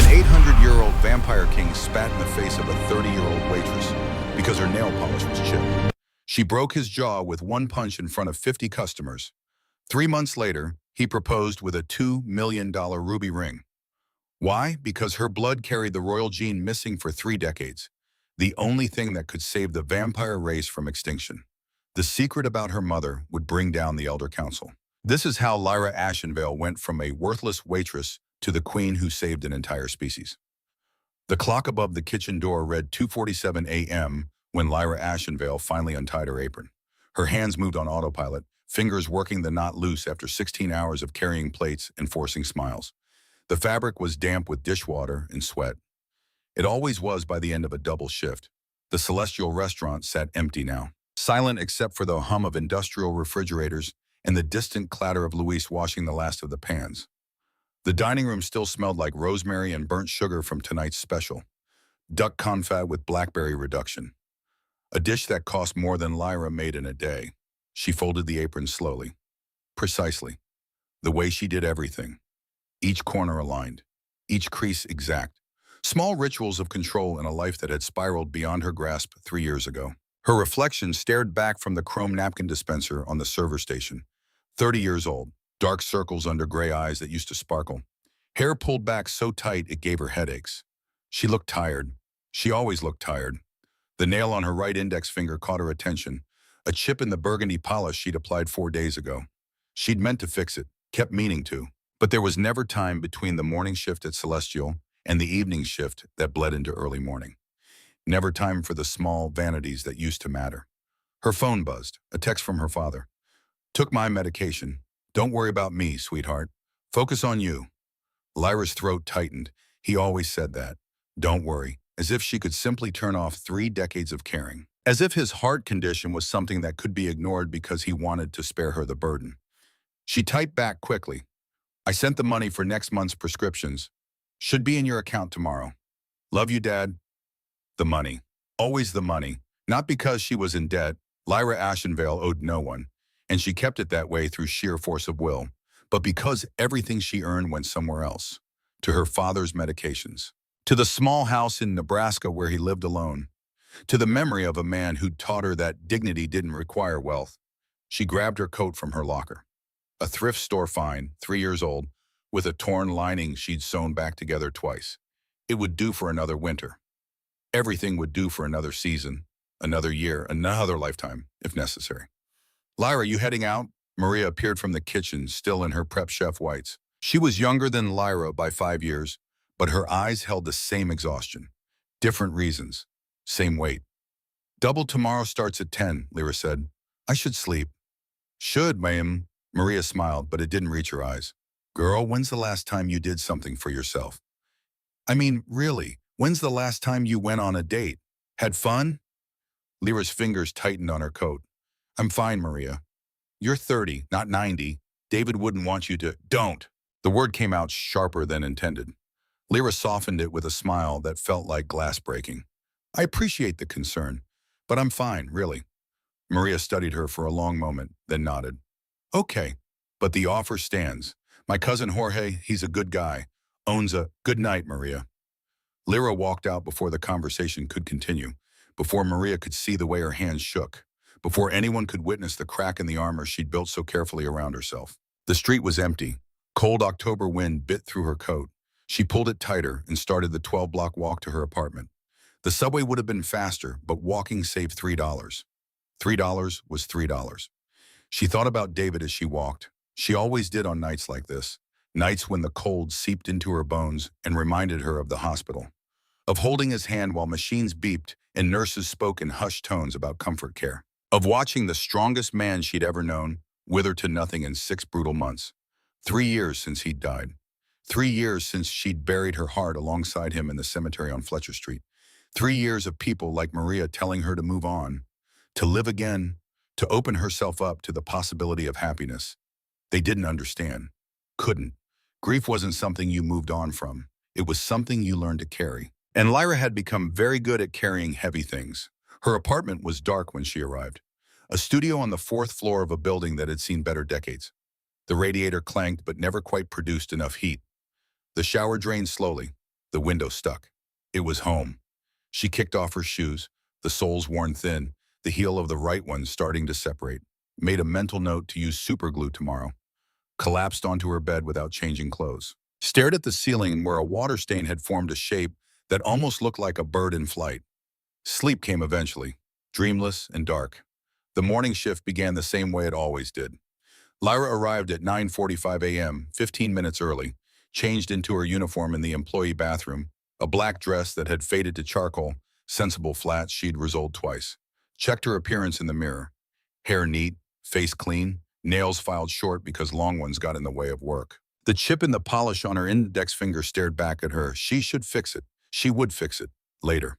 800-year-old vampire king spat in the face of a 30-year-old waitress because her nail polish was chipped. She broke his jaw with one punch in front of 50 customers. 3 months later, he proposed with a $2 million ruby ring. Why? Because her blood carried the royal gene missing for 3 decades, the only thing that could save the vampire race from extinction. The secret about her mother would bring down the Elder Council. This is how Lyra Ashenvale went from a worthless waitress to the queen who saved an entire species. The clock above the kitchen door read 2:47 a.m. when Lyra Ashenvale finally untied her apron. Her hands moved on autopilot, fingers working the knot loose after 16 hours of carrying plates and forcing smiles. The fabric was damp with dishwater and sweat. It always was by the end of a double shift. The celestial restaurant sat empty now, silent except for the hum of industrial refrigerators and the distant clatter of Luis washing the last of the pans. The dining room still smelled like rosemary and burnt sugar from tonight's special, duck confit with blackberry reduction. A dish that cost more than Lyra made in a day. She folded the apron slowly, precisely, the way she did everything. Each corner aligned, each crease exact. Small rituals of control in a life that had spiraled beyond her grasp 3 years ago. Her reflection stared back from the chrome napkin dispenser on the server station. 30 years old, dark circles under gray eyes that used to sparkle. Hair pulled back so tight it gave her headaches. She looked tired. She always looked tired. The nail on her right index finger caught her attention, a chip in the burgundy polish she'd applied 4 days ago. She'd meant to fix it, kept meaning to, but there was never time between the morning shift at Celestial and the evening shift that bled into early morning. Never time for the small vanities that used to matter. Her phone buzzed, a text from her father. Took my medication. Don't worry about me, sweetheart. Focus on you. Lyra's throat tightened. He always said that. Don't worry, as if she could simply turn off 3 decades of caring. As if his heart condition was something that could be ignored because he wanted to spare her the burden. She typed back quickly. I sent the money for next month's prescriptions. Should be in your account tomorrow. Love you, Dad. The money. Always the money. Not because she was in debt. Lyra Ashenvale owed no one, and she kept it that way through sheer force of will, but because everything she earned went somewhere else. To her father's medications. To the small house in Nebraska where he lived alone. To the memory of a man who'd taught her that dignity didn't require wealth. She grabbed her coat from her locker. A thrift store find, 3 years old, with a torn lining she'd sewn back together twice. It would do for another winter. Everything would do for another season, another year, another lifetime, if necessary. Lyra, you heading out? Maria appeared from the kitchen, still in her prep chef whites. She was younger than Lyra by 5 years, but her eyes held the same exhaustion. Different reasons. Same weight. Double tomorrow starts at 10, Lyra said. I should sleep. Should, ma'am. Maria smiled, but it didn't reach her eyes. Girl, when's the last time you did something for yourself? I mean, really, when's the last time you went on a date? Had fun? Lyra's fingers tightened on her coat. I'm fine, Maria. You're 30, not 90. David wouldn't want you to. Don't. The word came out sharper than intended. Lyra softened it with a smile that felt like glass breaking. I appreciate the concern, but I'm fine, really. Maria studied her for a long moment, then nodded. Okay, but the offer stands. My cousin Jorge, he's a good guy. Owns a good night, Maria. Lyra walked out before the conversation could continue, before Maria could see the way her hands shook, before anyone could witness the crack in the armor she'd built so carefully around herself. The street was empty. Cold October wind bit through her coat. She pulled it tighter and started the 12-block walk to her apartment. The subway would have been faster, but walking saved $3. $3 was $3. She thought about David as she walked. She always did on nights like this, nights when the cold seeped into her bones and reminded her of the hospital, of holding his hand while machines beeped and nurses spoke in hushed tones about comfort care, of watching the strongest man she'd ever known wither to nothing in 6 brutal months. 3 years since he'd died. 3 years since she'd buried her heart alongside him in the cemetery on Fletcher Street. 3 years of people like Maria telling her to move on, to live again, to open herself up to the possibility of happiness. They didn't understand. Couldn't. Grief wasn't something you moved on from. It was something you learned to carry. And Lyra had become very good at carrying heavy things. Her apartment was dark when she arrived. A studio on the 4th floor of a building that had seen better decades. The radiator clanked but never quite produced enough heat. The shower drained slowly. The window stuck. It was home. She kicked off her shoes, the soles worn thin, the heel of the right one starting to separate. Made a mental note to use superglue tomorrow. Collapsed onto her bed without changing clothes. Stared at the ceiling where a water stain had formed a shape that almost looked like a bird in flight. Sleep came eventually, dreamless and dark. The morning shift began the same way it always did. Lyra arrived at 9:45 a.m., 15 minutes early, changed into her uniform in the employee bathroom, a black dress that had faded to charcoal, sensible flats she'd rolled twice. Checked her appearance in the mirror. Hair neat, face clean, nails filed short because long ones got in the way of work. The chip in the polish on her index finger stared back at her. She should fix it. She would fix it. Later.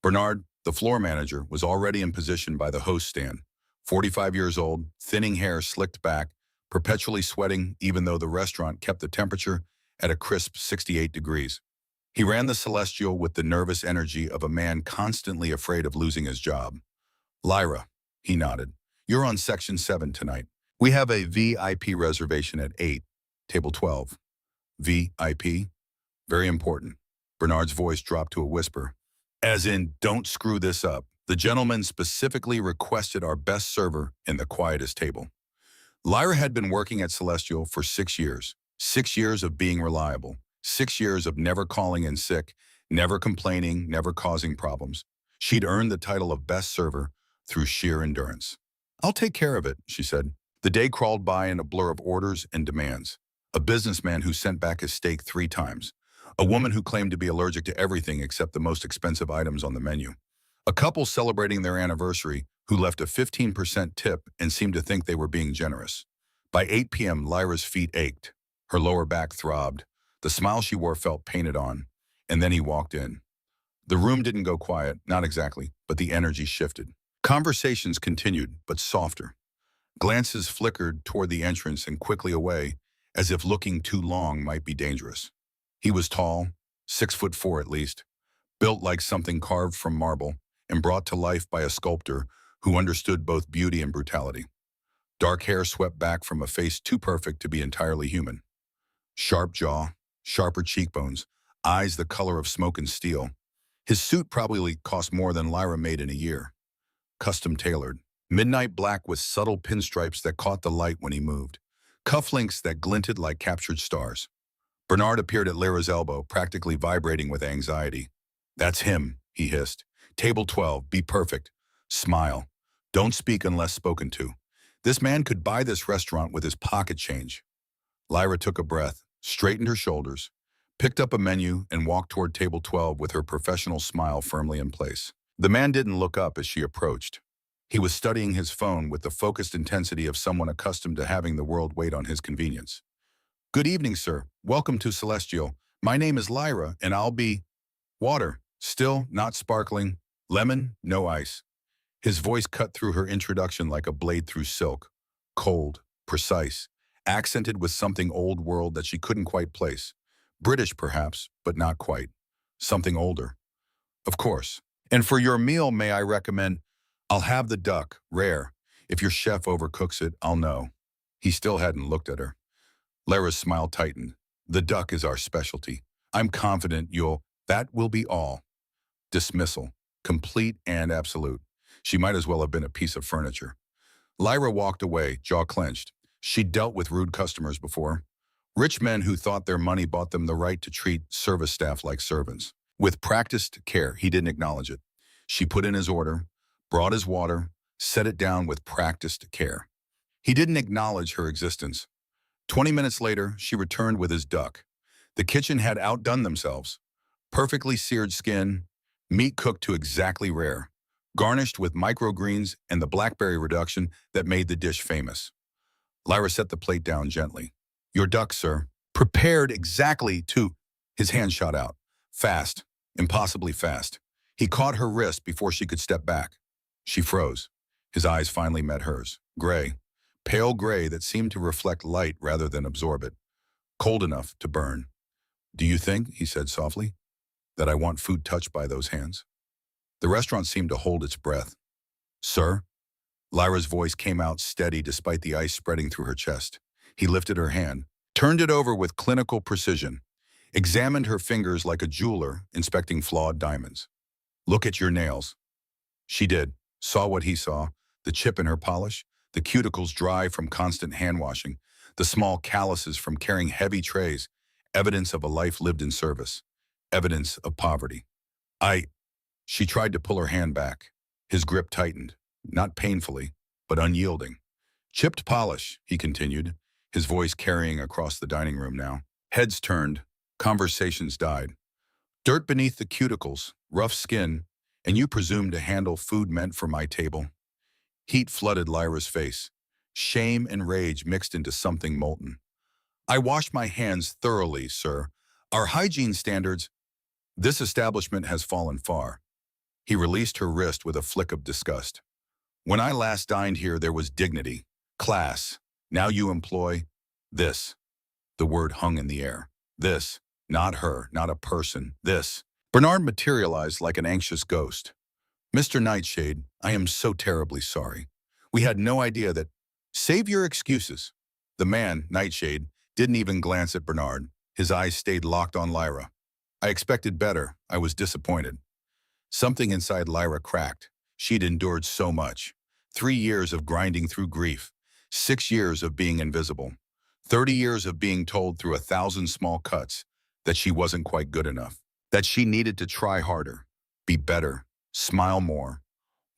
Bernard, the floor manager, was already in position by the host stand. 45 years old, thinning hair slicked back, perpetually sweating even though the restaurant kept the temperature at a crisp 68 degrees. He ran the Celestial with the nervous energy of a man constantly afraid of losing his job. Lyra, he nodded, you're on section 7 tonight. We have a VIP reservation at 8, table 12. VIP? Very important. Bernard's voice dropped to a whisper. As in, don't screw this up. The gentleman specifically requested our best server in the quietest table. Lyra had been working at Celestial for 6 years. 6 years of being reliable. 6 years of never calling in sick, never complaining, never causing problems. She'd earned the title of best server through sheer endurance. I'll take care of it, she said. The day crawled by in a blur of orders and demands. A businessman who sent back his steak 3 times. A woman who claimed to be allergic to everything except the most expensive items on the menu. A couple celebrating their anniversary who left a 15% tip and seemed to think they were being generous. By 8 p.m., Lyra's feet ached. Her lower back throbbed. The smile she wore felt painted on. And then he walked in. The room didn't go quiet, not exactly, but the energy shifted. Conversations continued, but softer. Glances flickered toward the entrance and quickly away, as if looking too long might be dangerous. He was tall, 6'4" at least, built like something carved from marble and brought to life by a sculptor who understood both beauty and brutality. Dark hair swept back from a face too perfect to be entirely human. Sharp jaw, sharper cheekbones, eyes the color of smoke and steel. His suit probably cost more than Lyra made in a year. Custom tailored, midnight black with subtle pinstripes that caught the light when he moved. Cufflinks that glinted like captured stars. Bernard appeared at Lyra's elbow, practically vibrating with anxiety. That's him, he hissed. Table 12, be perfect. Smile. Don't speak unless spoken to. This man could buy this restaurant with his pocket change. Lyra took a breath, straightened her shoulders, picked up a menu, and walked toward table 12 with her professional smile firmly in place. The man didn't look up as she approached. He was studying his phone with the focused intensity of someone accustomed to having the world wait on his convenience. Good evening, sir. Welcome to Celestial. My name is Lyra, and I'll be... Water. Still, not sparkling. Lemon, no ice. His voice cut through her introduction like a blade through silk. Cold, precise, accented with something old world that she couldn't quite place. British, perhaps, but not quite. Something older. Of course. And for your meal, may I recommend... I'll have the duck, rare. If your chef overcooks it, I'll know. He still hadn't looked at her. Lyra's smile tightened. The duck is our specialty. I'm confident you'll... That will be all. Dismissal. Complete and absolute. She might as well have been a piece of furniture. Lyra walked away, jaw clenched. She'd dealt with rude customers before. Rich men who thought their money bought them the right to treat service staff like servants. With practiced care, he didn't acknowledge it. She put in his order, brought his water, set it down with practiced care. He didn't acknowledge her existence. 20 minutes later, she returned with his duck. The kitchen had outdone themselves. Perfectly seared skin, meat cooked to exactly rare, garnished with microgreens and the blackberry reduction that made the dish famous. Lyra set the plate down gently. Your duck, sir. Prepared exactly to... His hand shot out. Fast. Impossibly fast. He caught her wrist before she could step back. She froze. His eyes finally met hers. Gray. Pale gray that seemed to reflect light rather than absorb it. Cold enough to burn. Do you think, he said softly, that I want food touched by those hands? The restaurant seemed to hold its breath. Sir? Lyra's voice came out steady despite the ice spreading through her chest. He lifted her hand, turned it over with clinical precision. examined her fingers like a jeweler inspecting flawed diamonds. "Look at your nails." She did, saw what he saw, the chip in her polish, the cuticles dry from constant hand washing, the small calluses from carrying heavy trays, evidence of a life lived in service, evidence of poverty. I, she tried to pull her hand back. His grip tightened, not painfully, but unyielding. "Chipped polish," he continued, his voice carrying across the dining room now. Heads turned, conversations died. "Dirt beneath the cuticles, rough skin, and you presume to handle food meant for my table." Heat flooded Lyra's face. Shame and rage mixed into something molten. "I wash my hands thoroughly, sir. Our hygiene standards—" "This establishment has fallen far." He released her wrist with a flick of disgust. "When I last dined here, there was dignity, class. Now you employ this." The word hung in the air. This. Not her, not a person. This. Bernard materialized like an anxious ghost. "Mr. Nightshade, I am so terribly sorry. We had no idea that—" "Save your excuses." The man, Nightshade, didn't even glance at Bernard. His eyes stayed locked on Lyra. "I expected better. I was disappointed." Something inside Lyra cracked. She'd endured so much. 3 years of grinding through grief. 6 years of being invisible. 30 years of being told through 1,000 small cuts that she wasn't quite good enough. That she needed to try harder, be better, smile more,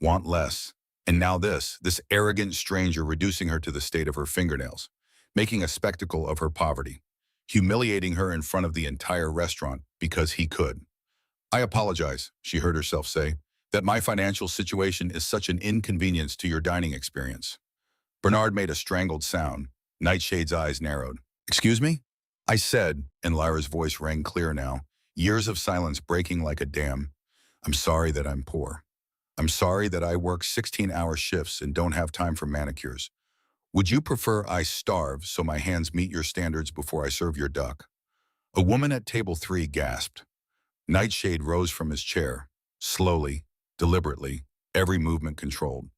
want less. And now this arrogant stranger reducing her to the state of her fingernails, making a spectacle of her poverty, humiliating her in front of the entire restaurant because he could. "I apologize," she heard herself say, "that my financial situation is such an inconvenience to your dining experience." Bernard made a strangled sound. Nightshade's eyes narrowed. "Excuse me?" "I said," and Lyra's voice rang clear now, years of silence breaking like a dam, "I'm sorry that I'm poor. I'm sorry that I work 16-hour shifts and don't have time for manicures. Would you prefer I starve so my hands meet your standards before I serve your duck?" A woman at table 3 gasped. Nightshade rose from his chair, slowly, deliberately, every movement controlled.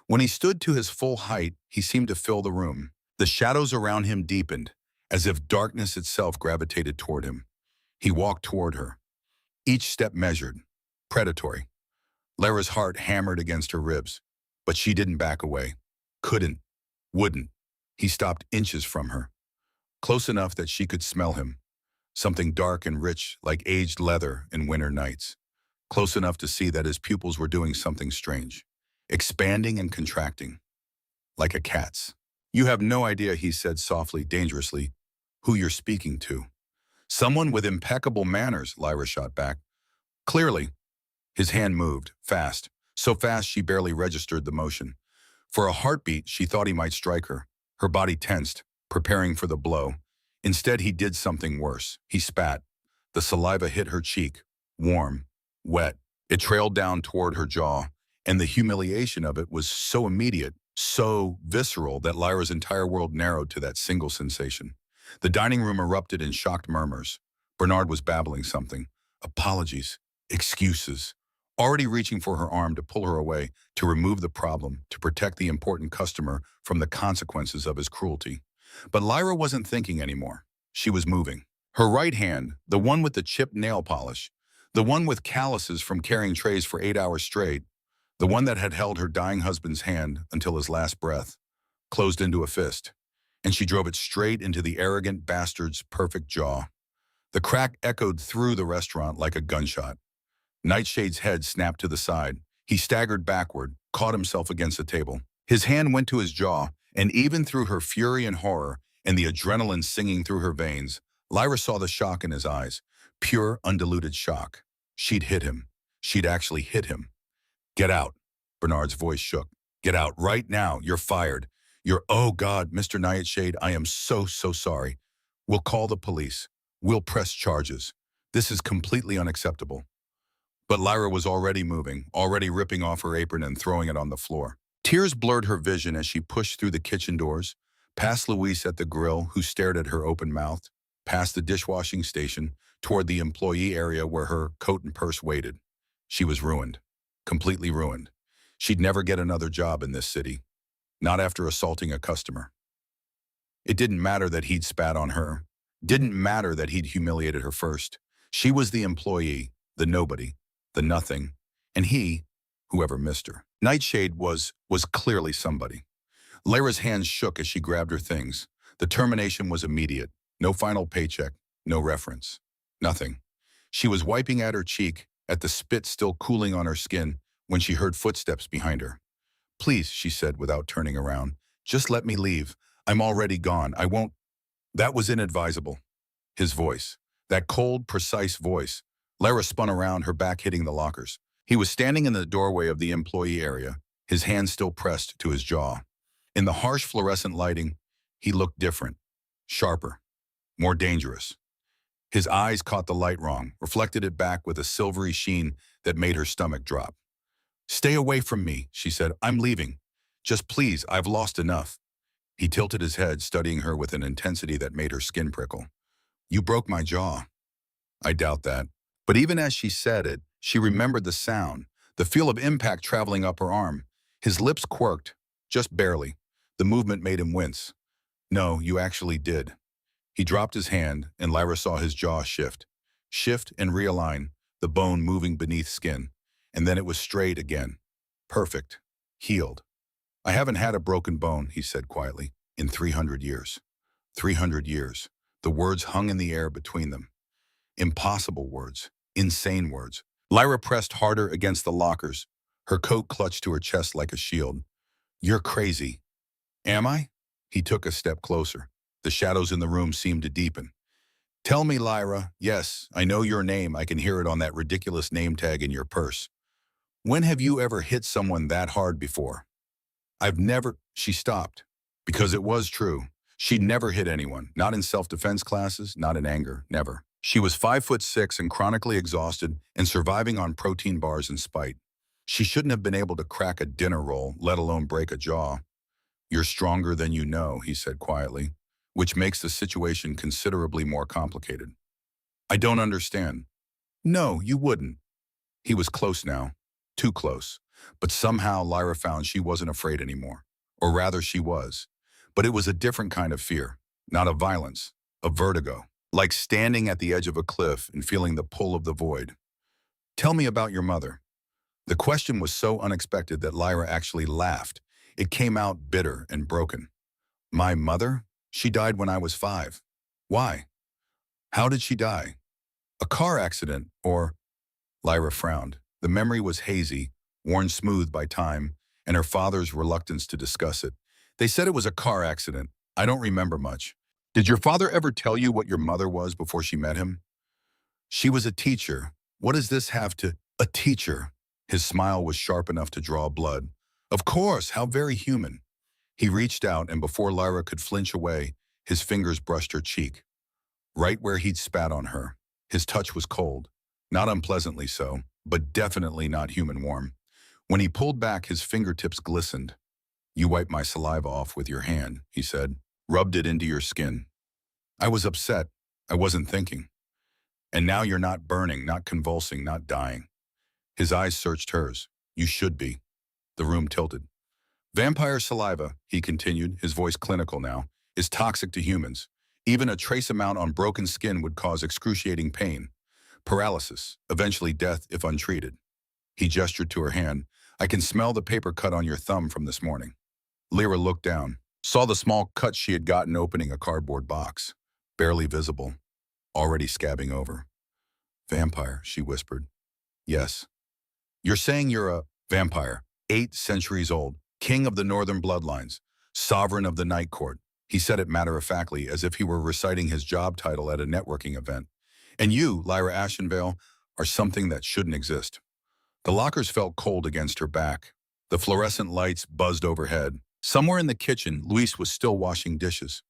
When he stood to his full height, he seemed to fill the room. The shadows around him deepened, as if darkness itself gravitated toward him. He walked toward her, each step measured, predatory. Lyra's heart hammered against her ribs, but she didn't back away. Couldn't, wouldn't. He stopped inches from her, close enough that she could smell him. Something dark and rich like aged leather in winter nights. Close enough to see that his pupils were doing something strange, expanding and contracting, like a cat's. "You have no idea," he said softly, dangerously, "who you're speaking to." "Someone with impeccable manners," Lyra shot back. "Clearly." His hand moved, fast, so fast she barely registered the motion. For a heartbeat, she thought he might strike her. Her body tensed, preparing for the blow. Instead, he did something worse. He spat. The saliva hit her cheek, warm, wet. It trailed down toward her jaw, and the humiliation of it was so immediate, so visceral that Lyra's entire world narrowed to that single sensation. The dining room erupted in shocked murmurs. Bernard was babbling something. Apologies, excuses. Already reaching for her arm to pull her away, to remove the problem, to protect the important customer from the consequences of his cruelty. But Lyra wasn't thinking anymore. She was moving. Her right hand, the one with the chipped nail polish, the one with calluses from carrying trays for 8 hours straight, the one that had held her dying husband's hand until his last breath, closed into a fist, and she drove it straight into the arrogant bastard's perfect jaw. The crack echoed through the restaurant like a gunshot. Nightshade's head snapped to the side. He staggered backward, caught himself against the table. His hand went to his jaw, and even through her fury and horror, and the adrenaline singing through her veins, Lyra saw the shock in his eyes. Pure, undiluted shock. She'd hit him. She'd actually hit him. "Get out." Bernard's voice shook. "Get out right now. You're fired. Oh God, Mr. Nightshade, I am so sorry. We'll call the police. We'll press charges. This is completely unacceptable." But Lyra was already moving, already ripping off her apron and throwing it on the floor. Tears blurred her vision as she pushed through the kitchen doors, past Luis at the grill, who stared at her open-mouthed, past the dishwashing station, toward the employee area where her coat and purse waited. She was ruined, completely ruined. She'd never get another job in this city, not after assaulting a customer. It didn't matter that he'd spat on her. Didn't matter that he'd humiliated her first. She was the employee, the nobody, the nothing, and he, whoever missed her. Nightshade was clearly somebody. Lyra's hands shook as she grabbed her things. The termination was immediate. No final paycheck, no reference. Nothing. She was wiping at her cheek, at the spit still cooling on her skin, when she heard footsteps behind her. "Please," she said without turning around, "just let me leave. I'm already gone. I won't." That was inadvisable. His voice. That cold, precise voice. Lyra spun around, her back hitting the lockers. He was standing in the doorway of the employee area, his hand still pressed to his jaw. In the harsh fluorescent lighting, he looked different, sharper, more dangerous. His eyes caught the light wrong, reflected it back with a silvery sheen that made her stomach drop. "Stay away from me," she said. "I'm leaving. Just please, I've lost enough." He tilted his head, studying her with an intensity that made her skin prickle. "You broke my jaw." "I doubt that." But even as she said it, she remembered the sound, the feel of impact traveling up her arm. His lips quirked, just barely. The movement made him wince. "No, you actually did." He dropped his hand, and Lyra saw his jaw shift. Shift and realign, the bone moving beneath skin. And then it was straight again. Perfect. Healed. "I haven't had a broken bone," he said quietly, "in 300 years. 300 years. The words hung in the air between them. Impossible words. Insane words. Lyra pressed harder against the lockers, her coat clutched to her chest like a shield. "You're crazy." "Am I?" He took a step closer. The shadows in the room seemed to deepen. "Tell me, Lyra. Yes, I know your name. I can hear it on that ridiculous name tag in your purse. When have you ever hit someone that hard before?" "I've never." She stopped. Because it was true. She'd never hit anyone. Not in self-defense classes, not in anger, never. She was 5'6" and chronically exhausted and surviving on protein bars in spite. She shouldn't have been able to crack a dinner roll, let alone break a jaw. "You're stronger than you know," he said quietly, which makes the situation considerably more complicated. "I don't understand." "No, you wouldn't." He was close now. Too close. But somehow Lyra found she wasn't afraid anymore. Or rather, she was. But it was a different kind of fear. Not of violence. Of vertigo. Like standing at the edge of a cliff and feeling the pull of the void. "Tell me about your mother." The question was so unexpected that Lyra actually laughed. It came out bitter and broken. "My mother? She died when I was 5. Why? How did she die? A car accident, or—" Lyra frowned. The memory was hazy, worn smooth by time, and her father's reluctance to discuss it. "They said it was a car accident. I don't remember much." "Did your father ever tell you what your mother was before she met him?" "She was a teacher. What does this have to—" "A teacher." His smile was sharp enough to draw blood. "Of course, how very human." He reached out, and before Lyra could flinch away, his fingers brushed her cheek. Right where he'd spat on her. His touch was cold. Not unpleasantly so, but definitely not human warm. When he pulled back, his fingertips glistened. "You wiped my saliva off with your hand," he said. "Rubbed it into your skin. I was upset. I wasn't thinking. And now you're not burning, not convulsing, not dying." His eyes searched hers. "You should be." The room tilted. "Vampire saliva," he continued, his voice clinical now, "is toxic to humans. Even a trace amount on broken skin would cause excruciating pain. Paralysis, eventually death if untreated." He gestured to her hand. "I can smell the paper cut on your thumb from this morning." Lyra looked down, saw the small cut she had gotten opening a cardboard box. Barely visible, already scabbing over. "Vampire," she whispered. "Yes." "You're saying you're a vampire, 8 centuries old, king of the northern bloodlines, sovereign of the night court." He said it matter-of-factly, as if he were reciting his job title at a networking event. "And you, Lyra Ashenvale, are something that shouldn't exist." The lockers felt cold against her back. The fluorescent lights buzzed overhead. Somewhere in the kitchen, Luis was still washing dishes.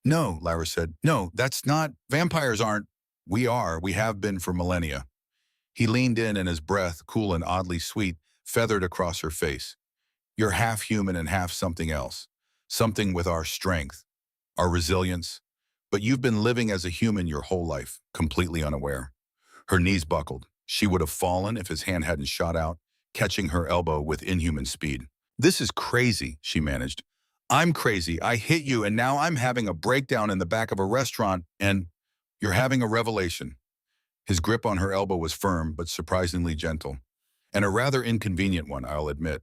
"No," Lyra said. "No, that's not. Vampires aren't." "We are. We have been for millennia." He leaned in, and his breath, cool and oddly sweet, feathered across her face. "You're half human and half something else. Something with our strength, our resilience. But you've been living as a human your whole life, completely unaware." Her knees buckled. She would have fallen if his hand hadn't shot out, catching her elbow with inhuman speed. "This is crazy," she managed. I'm crazy. I hit you, and now I'm having a breakdown in the back of a restaurant, and you're having a revelation. His grip on her elbow was firm, but surprisingly gentle, and a rather inconvenient one, I'll admit.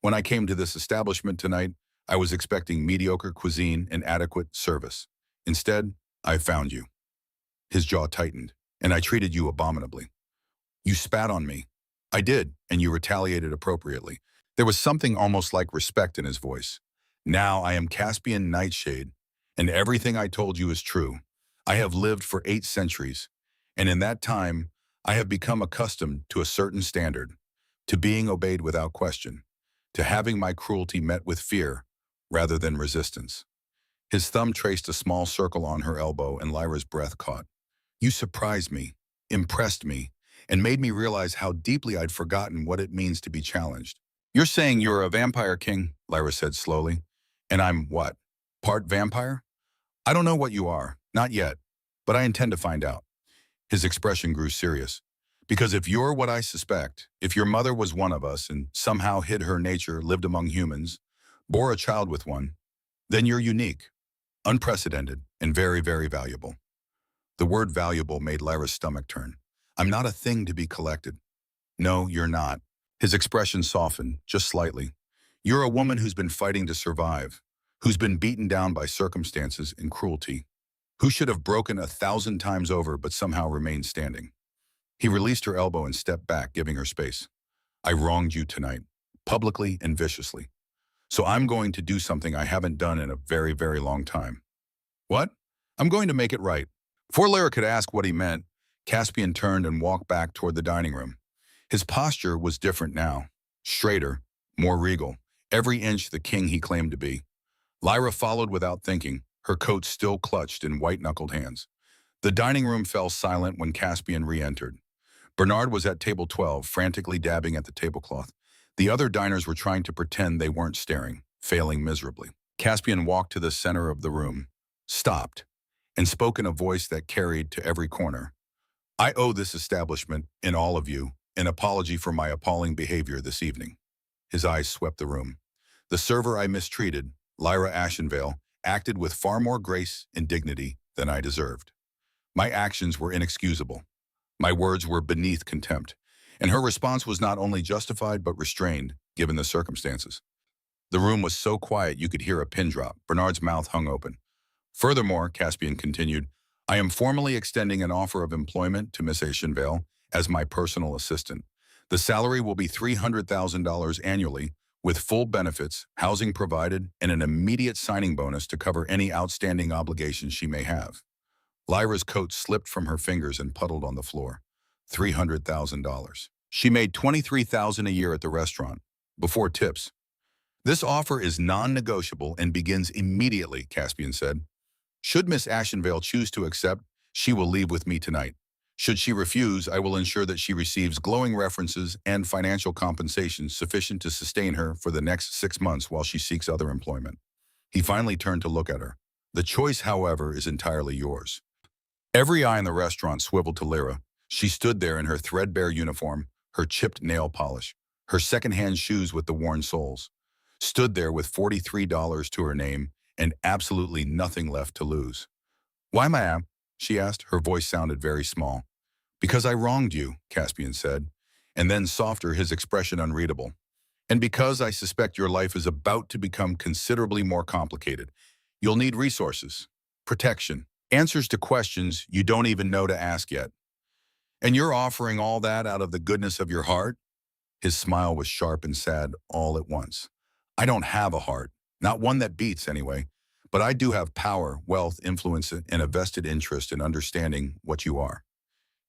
When I came to this establishment tonight, I was expecting mediocre cuisine and adequate service. Instead, I found you. His jaw tightened, and I treated you abominably. You spat on me. I did, and you retaliated appropriately. There was something almost like respect in his voice. Now I am Caspian Nightshade, and everything I told you is true. I have lived for 8 centuries, and in that time, I have become accustomed to a certain standard, to being obeyed without question, to having my cruelty met with fear rather than resistance. His thumb traced a small circle on her elbow, and Lyra's breath caught. You surprised me, impressed me, and made me realize how deeply I'd forgotten what it means to be challenged. You're saying you're a vampire king, Lyra said slowly. And I'm what? Part vampire? I don't know what you are, not yet, but I intend to find out. His expression grew serious. Because if you're what I suspect, if your mother was one of us and somehow hid her nature, lived among humans, bore a child with one, then you're unique, unprecedented, and very, very valuable. The word valuable made Lyra's stomach turn. I'm not a thing to be collected. No, you're not. His expression softened, just slightly. You're a woman who's been fighting to survive, who's been beaten down by circumstances and cruelty, who should have broken 1,000 times over but somehow remained standing. He released her elbow and stepped back, giving her space. I wronged you tonight, publicly and viciously. So I'm going to do something I haven't done in a very, very long time. What? I'm going to make it right. Before Lyra could ask what he meant, Caspian turned and walked back toward the dining room. His posture was different now, straighter, more regal, every inch the king he claimed to be. Lyra followed without thinking, her coat still clutched in white-knuckled hands. The dining room fell silent when Caspian re-entered. Bernard was at table 12, frantically dabbing at the tablecloth. The other diners were trying to pretend they weren't staring, failing miserably. Caspian walked to the center of the room, stopped, and spoke in a voice that carried to every corner. I owe this establishment, and all of you, an apology for my appalling behavior this evening. His eyes swept the room. The server I mistreated, Lyra Ashenvale, acted with far more grace and dignity than I deserved. My actions were inexcusable. My words were beneath contempt, and her response was not only justified but restrained, given the circumstances. The room was so quiet you could hear a pin drop. Bernard's mouth hung open. Furthermore, Caspian continued, I am formally extending an offer of employment to Miss Ashenvale as my personal assistant. The salary will be $300,000 annually, with full benefits, housing provided, and an immediate signing bonus to cover any outstanding obligations she may have. Lyra's coat slipped from her fingers and puddled on the floor. $300,000. She made $23,000 a year at the restaurant, before tips. This offer is non-negotiable and begins immediately, Caspian said. Should Miss Ashenvale choose to accept, she will leave with me tonight. Should she refuse, I will ensure that she receives glowing references and financial compensation sufficient to sustain her for the next 6 months while she seeks other employment. He finally turned to look at her. The choice, however, is entirely yours. Every eye in the restaurant swiveled to Lyra. She stood there in her threadbare uniform, her chipped nail polish, her second-hand shoes with the worn soles. Stood there with $43 to her name and absolutely nothing left to lose. Why, ma'am? She asked. Her voice sounded very small. Because I wronged you, Caspian said, and then softer, his expression unreadable. And because I suspect your life is about to become considerably more complicated. You'll need resources, protection, answers to questions you don't even know to ask yet. And you're offering all that out of the goodness of your heart? His smile was sharp and sad all at once. I don't have a heart, not one that beats anyway, but I do have power, wealth, influence, and a vested interest in understanding what you are.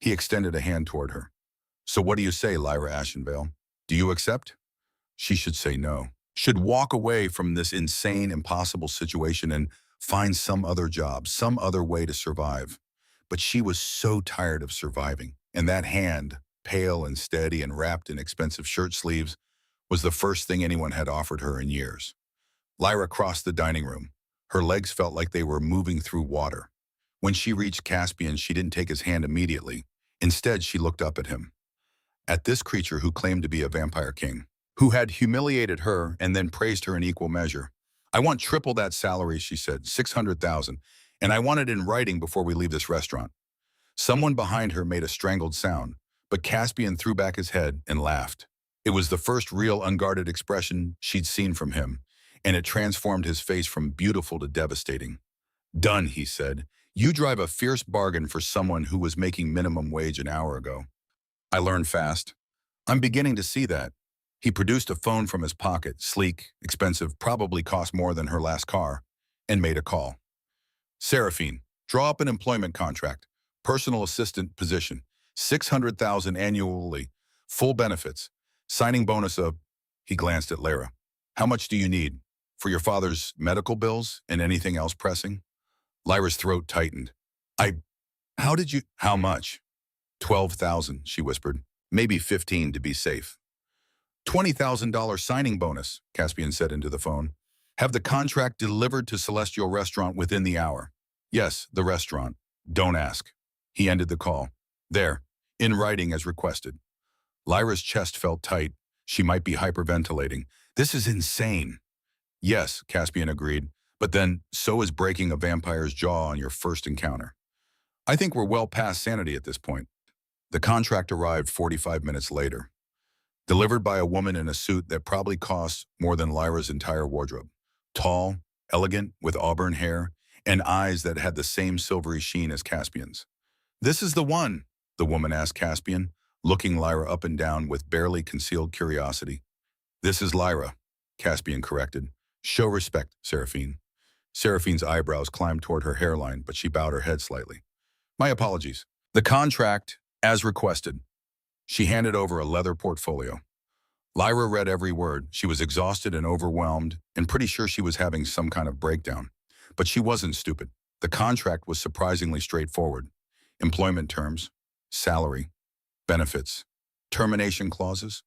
He extended a hand toward her. So what do you say, Lyra Ashenvale? Do you accept? She should say no. Should walk away from this insane, impossible situation and find some other job, some other way to survive. But she was so tired of surviving, and that hand, pale and steady and wrapped in expensive shirt sleeves, was the first thing anyone had offered her in years. Lyra crossed the dining room. Her legs felt like they were moving through water. When she reached Caspian, she didn't take his hand immediately. Instead, she looked up at him. At this creature who claimed to be a vampire king, who had humiliated her and then praised her in equal measure. I want triple that salary, she said, 600,000. And I want it in writing before we leave this restaurant. Someone behind her made a strangled sound, but Caspian threw back his head and laughed. It was the first real unguarded expression she'd seen from him, and it transformed his face from beautiful to devastating. Done, he said. You drive a fierce bargain for someone who was making minimum wage an hour ago. I learned fast. I'm beginning to see that. He produced a phone from his pocket, sleek, expensive, probably cost more than her last car, and made a call. Seraphine, draw up an employment contract, personal assistant position, 600,000 annually, full benefits, signing bonus of, he glanced at Lara. How much do you need? For your father's medical bills and anything else pressing? Lyra's throat tightened. How much? 12,000, she whispered. Maybe 15 to be safe. $20,000 signing bonus, Caspian said into the phone. Have the contract delivered to Celestial Restaurant within the hour. Yes, the restaurant. Don't ask. He ended the call. There, in writing as requested. Lyra's chest felt tight. She might be hyperventilating. This is insane. Yes, Caspian agreed. But then, so is breaking a vampire's jaw on your first encounter. I think we're well past sanity at this point. The contract arrived 45 minutes later, delivered by a woman in a suit that probably cost more than Lyra's entire wardrobe. Tall, elegant, with auburn hair, and eyes that had the same silvery sheen as Caspian's. This is the one, the woman asked Caspian, looking Lyra up and down with barely concealed curiosity. This is Lyra, Caspian corrected. Show respect, Seraphine. Seraphine's eyebrows climbed toward her hairline, but she bowed her head slightly. My apologies. The contract, as requested. She handed over a leather portfolio. Lyra read every word. She was exhausted and overwhelmed, and pretty sure she was having some kind of breakdown. But she wasn't stupid. The contract was surprisingly straightforward. Employment terms, salary, benefits, termination clauses.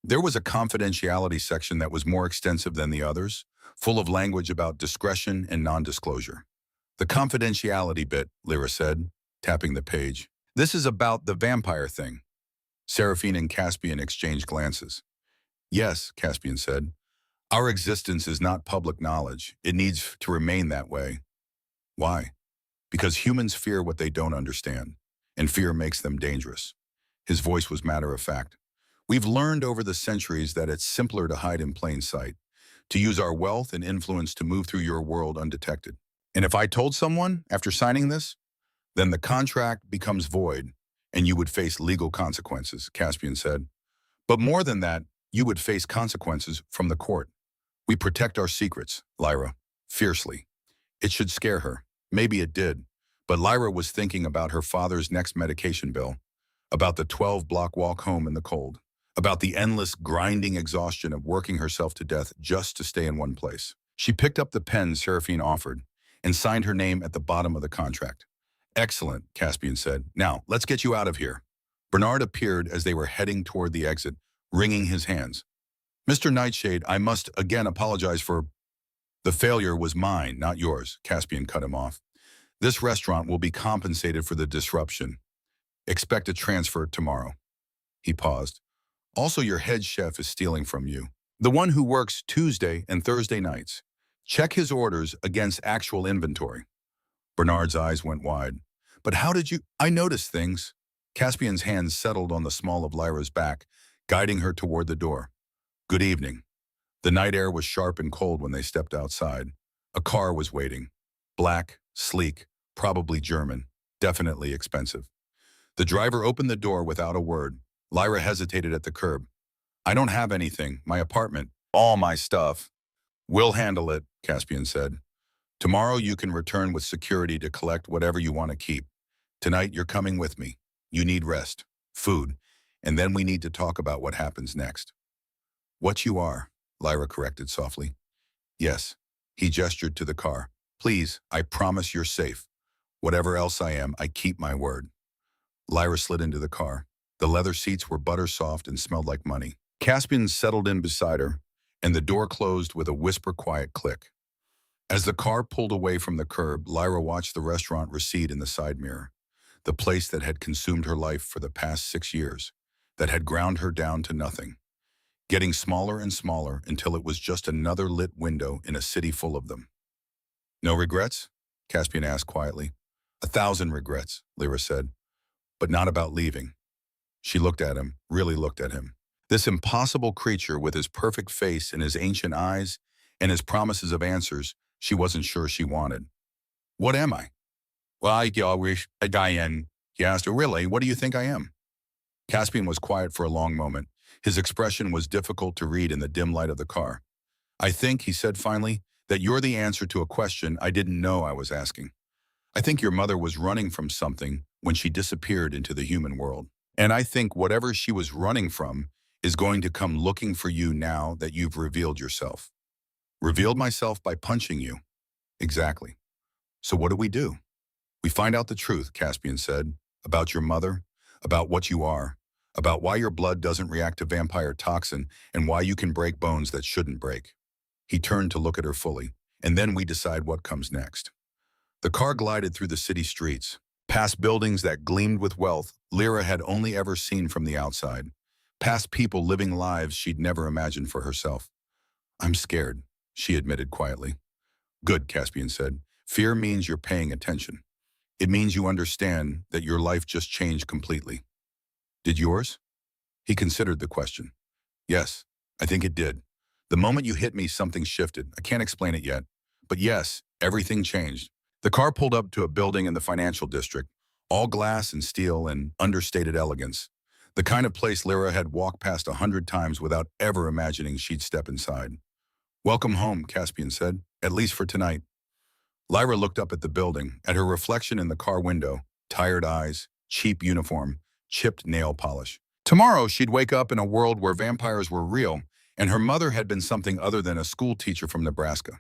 There was a confidentiality section that was more extensive than the others, full of language about discretion and non-disclosure. The confidentiality bit, Lyra said, tapping the page. This is about the vampire thing. Seraphine and Caspian exchanged glances. Yes, Caspian said. Our existence is not public knowledge. It needs to remain that way. Why? Because humans fear what they don't understand, and fear makes them dangerous. His voice was matter of fact. We've learned over the centuries that it's simpler to hide in plain sight, to use our wealth and influence to move through your world undetected. And if I told someone after signing this, then the contract becomes void, and you would face legal consequences, Caspian said. But more than that, you would face consequences from the court. We protect our secrets, Lyra, fiercely. It should scare her. Maybe it did. But Lyra was thinking about her father's next medication bill, about the 12-block walk home in the cold, about the endless grinding exhaustion of working herself to death just to stay in one place. She picked up the pen Seraphine offered and signed her name at the bottom of the contract. Excellent, Caspian said. Now, let's get you out of here. Bernard appeared as they were heading toward the exit, wringing his hands. Mr. Nightshade, I must again apologize for... The failure was mine, not yours, Caspian cut him off. This restaurant will be compensated for the disruption. Expect a transfer tomorrow. He paused. Also, your head chef is stealing from you. The one who works Tuesday and Thursday nights. Check his orders against actual inventory. Bernard's eyes went wide. But how did you... I noticed things. Caspian's hands settled on the small of Lyra's back, guiding her toward the door. Good evening. The night air was sharp and cold when they stepped outside. A car was waiting. Black, sleek, probably German, definitely expensive. The driver opened the door without a word. Lyra hesitated at the curb. I don't have anything. My apartment. All my stuff. We'll handle it, Caspian said. Tomorrow you can return with security to collect whatever you want to keep. Tonight you're coming with me. You need rest, food, and then we need to talk about what happens next. What you are, Lyra corrected softly. Yes, he gestured to the car. Please, I promise you're safe. Whatever else I am, I keep my word. Lyra slid into the car. The leather seats were butter soft and smelled like money. Caspian settled in beside her, and the door closed with a whisper-quiet click. As the car pulled away from the curb, Lyra watched the restaurant recede in the side mirror, the place that had consumed her life for the past 6 years, that had ground her down to nothing. getting smaller and smaller until it was just another lit window in a city full of them. No regrets? Caspian asked quietly. 1,000 regrets, Lyra said, but not about leaving. She looked at him, really looked at him. This impossible creature with his perfect face and his ancient eyes and his promises of answers she wasn't sure she wanted. What am I? Well, I wish a guy in. He asked her, really, what do you think I am? Caspian was quiet for a long moment. His expression was difficult to read in the dim light of the car. I think, he said finally, that you're the answer to a question I didn't know I was asking. I think your mother was running from something when she disappeared into the human world. And I think whatever she was running from is going to come looking for you now that you've revealed yourself. Revealed myself by punching you. Exactly. So what do? We find out the truth, Caspian said, about your mother, about what you are, about why your blood doesn't react to vampire toxin, and why you can break bones that shouldn't break. He turned to look at her fully, and then we decide what comes next. The car glided through the city streets, past buildings that gleamed with wealth Lyra had only ever seen from the outside, past people living lives she'd never imagined for herself. I'm scared, she admitted quietly. Good, Caspian said. Fear means you're paying attention. It means you understand that your life just changed completely. Did yours? He considered the question. Yes, I think it did. The moment you hit me, something shifted. I can't explain it yet. But yes, everything changed. The car pulled up to a building in the financial district, all glass and steel and understated elegance. The kind of place Lyra had walked past 100 times without ever imagining she'd step inside. Welcome home, Caspian said, at least for tonight. Lyra looked up at the building, at her reflection in the car window, tired eyes, cheap uniform, chipped nail polish. Tomorrow, she'd wake up in a world where vampires were real, and her mother had been something other than a school teacher from Nebraska.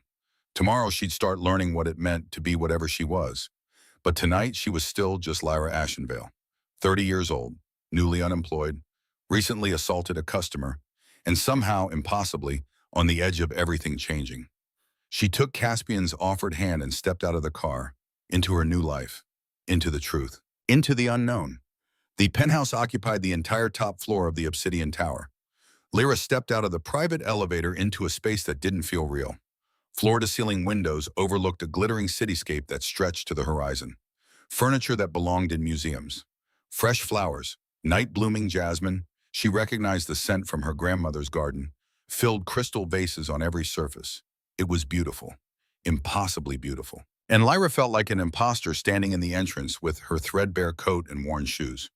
Tomorrow, she'd start learning what it meant to be whatever she was. But tonight, she was still just Lyra Ashenvale, 30 years old, newly unemployed, recently assaulted a customer, and somehow, impossibly, on the edge of everything changing. She took Caspian's offered hand and stepped out of the car, into her new life, into the truth, into the unknown. The penthouse occupied the entire top floor of the Obsidian Tower. Lyra stepped out of the private elevator into a space that didn't feel real. Floor-to-ceiling windows overlooked a glittering cityscape that stretched to the horizon. Furniture that belonged in museums. Fresh flowers, night-blooming jasmine, she recognized the scent from her grandmother's garden, filled crystal vases on every surface. It was beautiful, impossibly beautiful. And Lyra felt like an imposter standing in the entrance with her threadbare coat and worn shoes.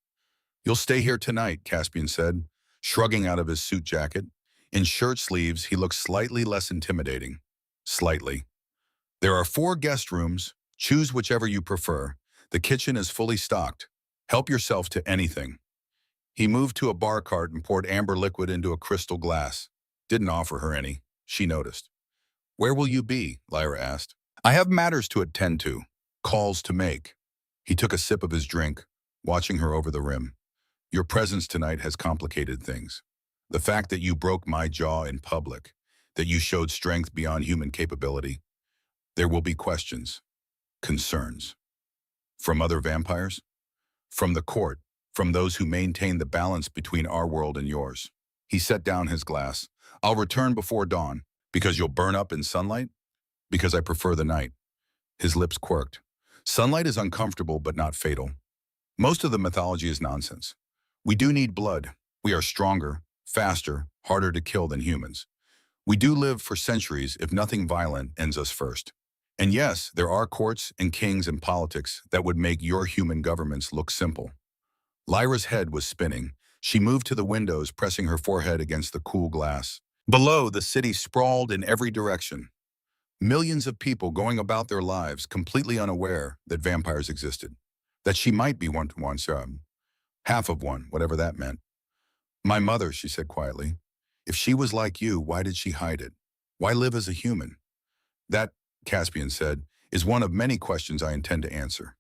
You'll stay here tonight, Caspian said, shrugging out of his suit jacket. In shirt sleeves, he looked slightly less intimidating. Slightly. There are 4 guest rooms. Choose whichever you prefer. The kitchen is fully stocked. Help yourself to anything. He moved to a bar cart and poured amber liquid into a crystal glass. Didn't offer her any, she noticed. Where will you be? Lyra asked. I have matters to attend to, calls to make. He took a sip of his drink, watching her over the rim. Your presence tonight has complicated things. The fact that you broke my jaw in public, that you showed strength beyond human capability. There will be questions, concerns. From other vampires? From the court, from those who maintain the balance between our world and yours. He set down his glass. I'll return before dawn. Because you'll burn up in sunlight? Because I prefer the night. His lips quirked. Sunlight is uncomfortable but not fatal. Most of the mythology is nonsense. We do need blood. We are stronger, faster, harder to kill than humans. We do live for centuries if nothing violent ends us first. And yes, there are courts and kings and politics that would make your human governments look simple. Lyra's head was spinning. She moved to the windows, pressing her forehead against the cool glass. Below, the city sprawled in every direction. Millions of people going about their lives completely unaware that vampires existed. That she might be half of one, whatever that meant. My mother, she said quietly. If she was like you, why did she hide it? Why live as a human? That, Caspian said, is one of many questions I intend to answer.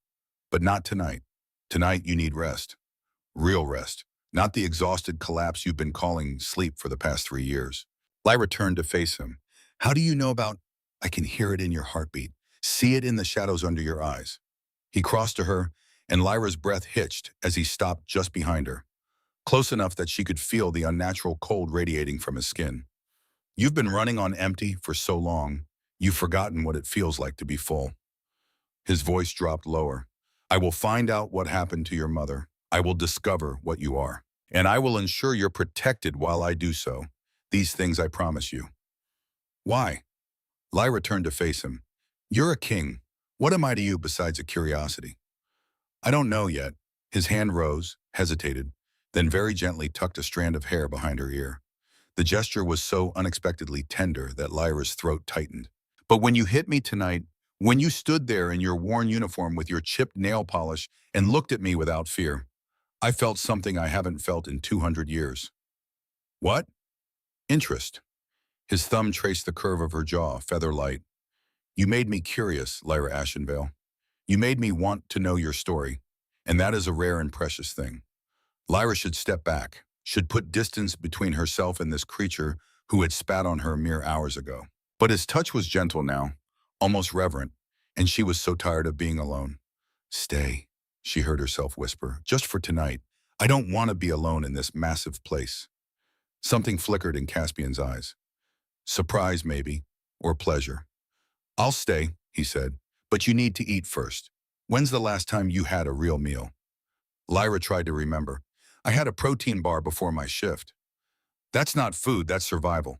But not tonight. Tonight you need rest. Real rest. Not the exhausted collapse you've been calling sleep for the past 3 years. Lyra turned to face him. How do you know about... I can hear it in your heartbeat. See it in the shadows under your eyes. He crossed to her, and Lyra's breath hitched as he stopped just behind her. close enough that she could feel the unnatural cold radiating from his skin. You've been running on empty for so long, you've forgotten what it feels like to be full. His voice dropped lower. I will find out what happened to your mother. I will discover what you are. And I will ensure you're protected while I do so. These things I promise you. Why? Lyra turned to face him. You're a king. What am I to you besides a curiosity? I don't know yet. His hand rose, hesitated, then very gently tucked a strand of hair behind her ear. The gesture was so unexpectedly tender that Lyra's throat tightened. But when you hit me tonight, when you stood there in your worn uniform with your chipped nail polish and looked at me without fear, I felt something I haven't felt in 200 years. What? Interest. His thumb traced the curve of her jaw, feather light. You made me curious, Lyra Ashenvale. You made me want to know your story, and that is a rare and precious thing. Lyra should step back, should put distance between herself and this creature who had spat on her mere hours ago. But his touch was gentle now, almost reverent, and she was so tired of being alone. Stay, she heard herself whisper, just for tonight. I don't want to be alone in this massive place. Something flickered in Caspian's eyes. Surprise, maybe, or pleasure. I'll stay, he said, but you need to eat first. When's the last time you had a real meal? Lyra tried to remember. I had a protein bar before my shift. That's not food, that's survival.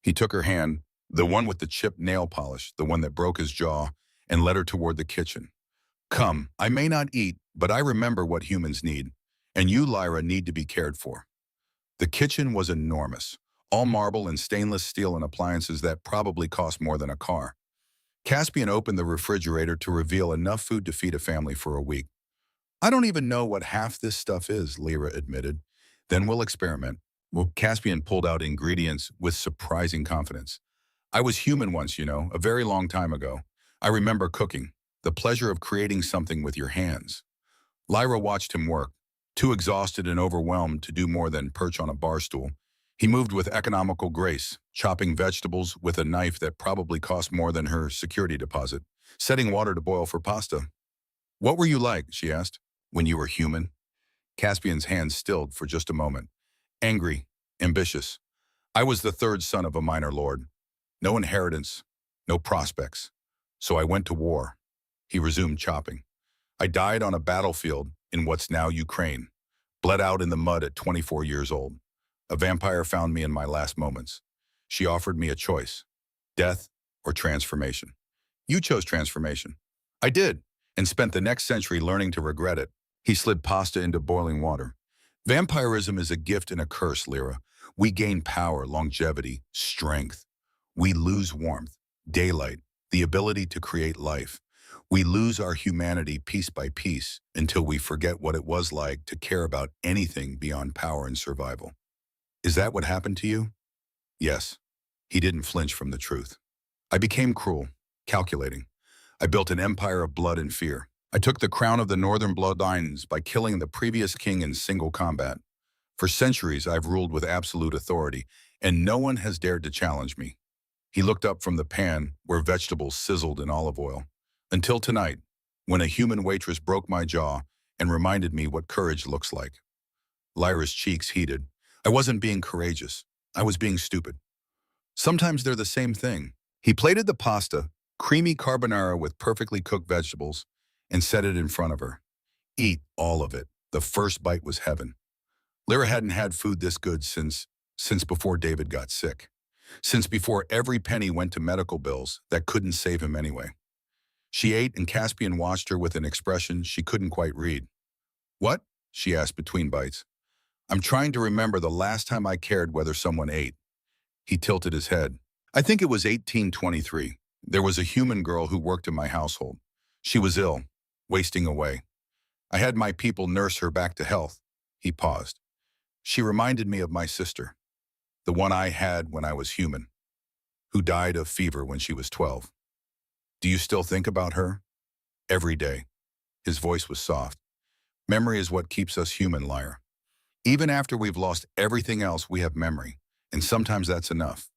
He took her hand, the one with the chipped nail polish, the one that broke his jaw, and led her toward the kitchen. Come, I may not eat, but I remember what humans need, and you, Lyra, need to be cared for. The kitchen was enormous, all marble and stainless steel and appliances that probably cost more than a car. Caspian opened the refrigerator to reveal enough food to feed a family for a week. I don't even know what half this stuff is, Lyra admitted. Then we'll experiment. Well, Caspian pulled out ingredients with surprising confidence. I was human once, a very long time ago. I remember cooking, the pleasure of creating something with your hands. Lyra watched him work, too exhausted and overwhelmed to do more than perch on a bar stool. He moved with economical grace, chopping vegetables with a knife that probably cost more than her security deposit, setting water to boil for pasta. What were you like, she asked, when you were human? Caspian's hands stilled for just a moment. Angry, ambitious. I was the third son of a minor lord. No inheritance, no prospects. So I went to war. He resumed chopping. I died on a battlefield in what's now Ukraine, bled out in the mud at 24 years old. A vampire found me in my last moments. She offered me a choice, death or transformation. You chose transformation. I did, and spent the next century learning to regret it. He slid pasta into boiling water. Vampirism is a gift and a curse, Lyra. We gain power, longevity, strength. We lose warmth, daylight, the ability to create life. We lose our humanity piece by piece until we forget what it was like to care about anything beyond power and survival. Is that what happened to you? Yes. He didn't flinch from the truth. I became cruel, calculating. I built an empire of blood and fear. I took the crown of the northern bloodlines by killing the previous king in single combat. For centuries, I've ruled with absolute authority, and no one has dared to challenge me. He looked up from the pan where vegetables sizzled in olive oil. Until tonight, when a human waitress broke my jaw and reminded me what courage looks like. Lyra's cheeks heated. I wasn't being courageous. I was being stupid. Sometimes they're the same thing. He plated the pasta, creamy carbonara with perfectly cooked vegetables, and set it in front of her. Eat all of it. The first bite was heaven. Lyra hadn't had food this good since before David got sick. Since before every penny went to medical bills that couldn't save him anyway. She ate, and Caspian watched her with an expression she couldn't quite read. What? She asked between bites. I'm trying to remember the last time I cared whether someone ate. He tilted his head. I think it was 1823. There was a human girl who worked in my household. She was ill, wasting away. I had my people nurse her back to health. He paused. She reminded me of my sister, the one I had when I was human, who died of fever when she was 12. Do you still think about her? Every day. His voice was soft. Memory is what keeps us human, Lyra. Even after we've lost everything else, we have memory, and sometimes that's enough.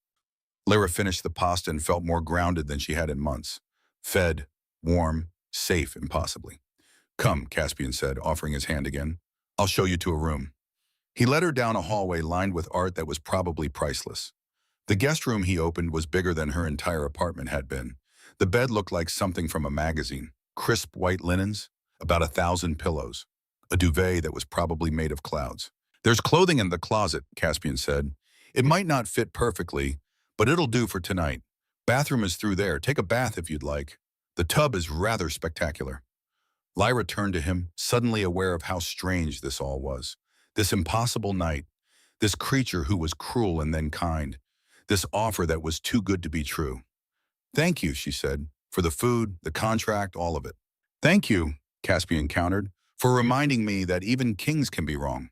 Lyra finished the pasta and felt more grounded than she had in months. Fed, warm, safe, and possibly. Come, Caspian said, offering his hand again. I'll show you to a room. He led her down a hallway lined with art that was probably priceless. The guest room he opened was bigger than her entire apartment had been. The bed looked like something from a magazine. Crisp white linens, about 1,000 pillows. A duvet that was probably made of clouds. "There's clothing in the closet," Caspian said. "It might not fit perfectly, but it'll do for tonight. Bathroom is through there. Take a bath if you'd like. The tub is rather spectacular." Lyra turned to him, suddenly aware of how strange this all was. This impossible night, this creature who was cruel and then kind, this offer that was too good to be true. "Thank you," she said, "for the food, the contract, all of it." "Thank you," Caspian countered, "for reminding me that even kings can be wrong."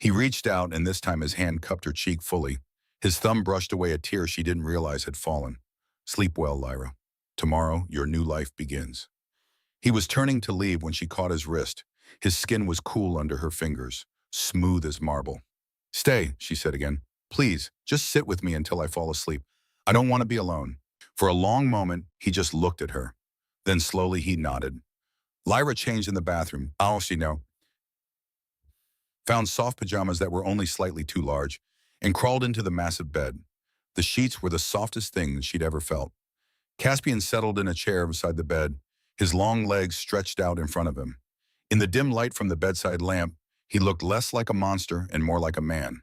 He reached out, and this time his hand cupped her cheek fully. His thumb brushed away a tear she didn't realize had fallen. "Sleep well, Lyra. Tomorrow, your new life begins." He was turning to leave when she caught his wrist. His skin was cool under her fingers, smooth as marble. "Stay," she said again. "Please, just sit with me until I fall asleep. I don't want to be alone." For a long moment, he just looked at her. Then slowly he nodded. Lyra changed in the bathroom. She know. Found soft pajamas that were only slightly too large, and crawled into the massive bed. The sheets were the softest things she'd ever felt. Caspian settled in a chair beside the bed, his long legs stretched out in front of him. In the dim light from the bedside lamp, he looked less like a monster and more like a man.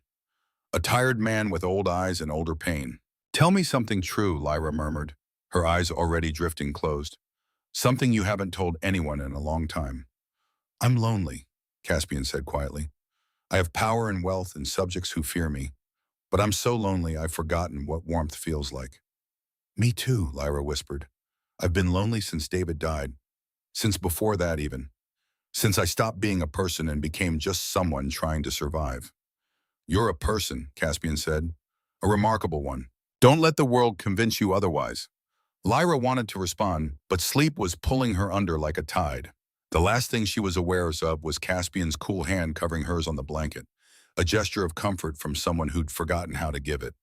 A tired man with old eyes and older pain. "Tell me something true," Lyra murmured, her eyes already drifting closed. "Something you haven't told anyone in a long time." "I'm lonely," Caspian said quietly. "I have power and wealth and subjects who fear me, but I'm so lonely I've forgotten what warmth feels like." "Me too," Lyra whispered. "I've been lonely since David died. Since before that even. Since I stopped being a person and became just someone trying to survive." "You're a person," Caspian said. "A remarkable one. Don't let the world convince you otherwise." Lyra wanted to respond, but sleep was pulling her under like a tide. The last thing she was aware of was Caspian's cool hand covering hers on the blanket, a gesture of comfort from someone who'd forgotten how to give it.